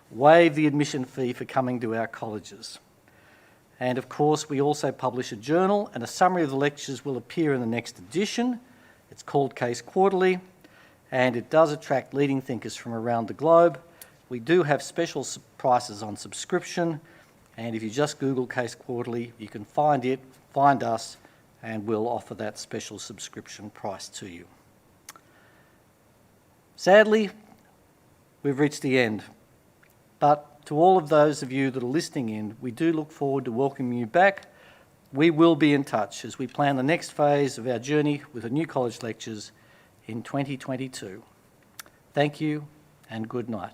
waive the admission fee for coming to our colleges. And of course, we also publish a journal, and a summary of the lectures will appear in the next edition. It's called Case Quarterly, and it does attract leading thinkers from around the globe. We do have special prices on subscription, and if you just Google Case Quarterly, you can find it, find us, and we'll offer that special subscription price to you. Sadly, we've reached the end, but to all of those of you that are listening in, we do look forward to welcoming you back. We will be in touch as we plan the next phase of our journey with the New College Lectures in 2022. Thank you and good night.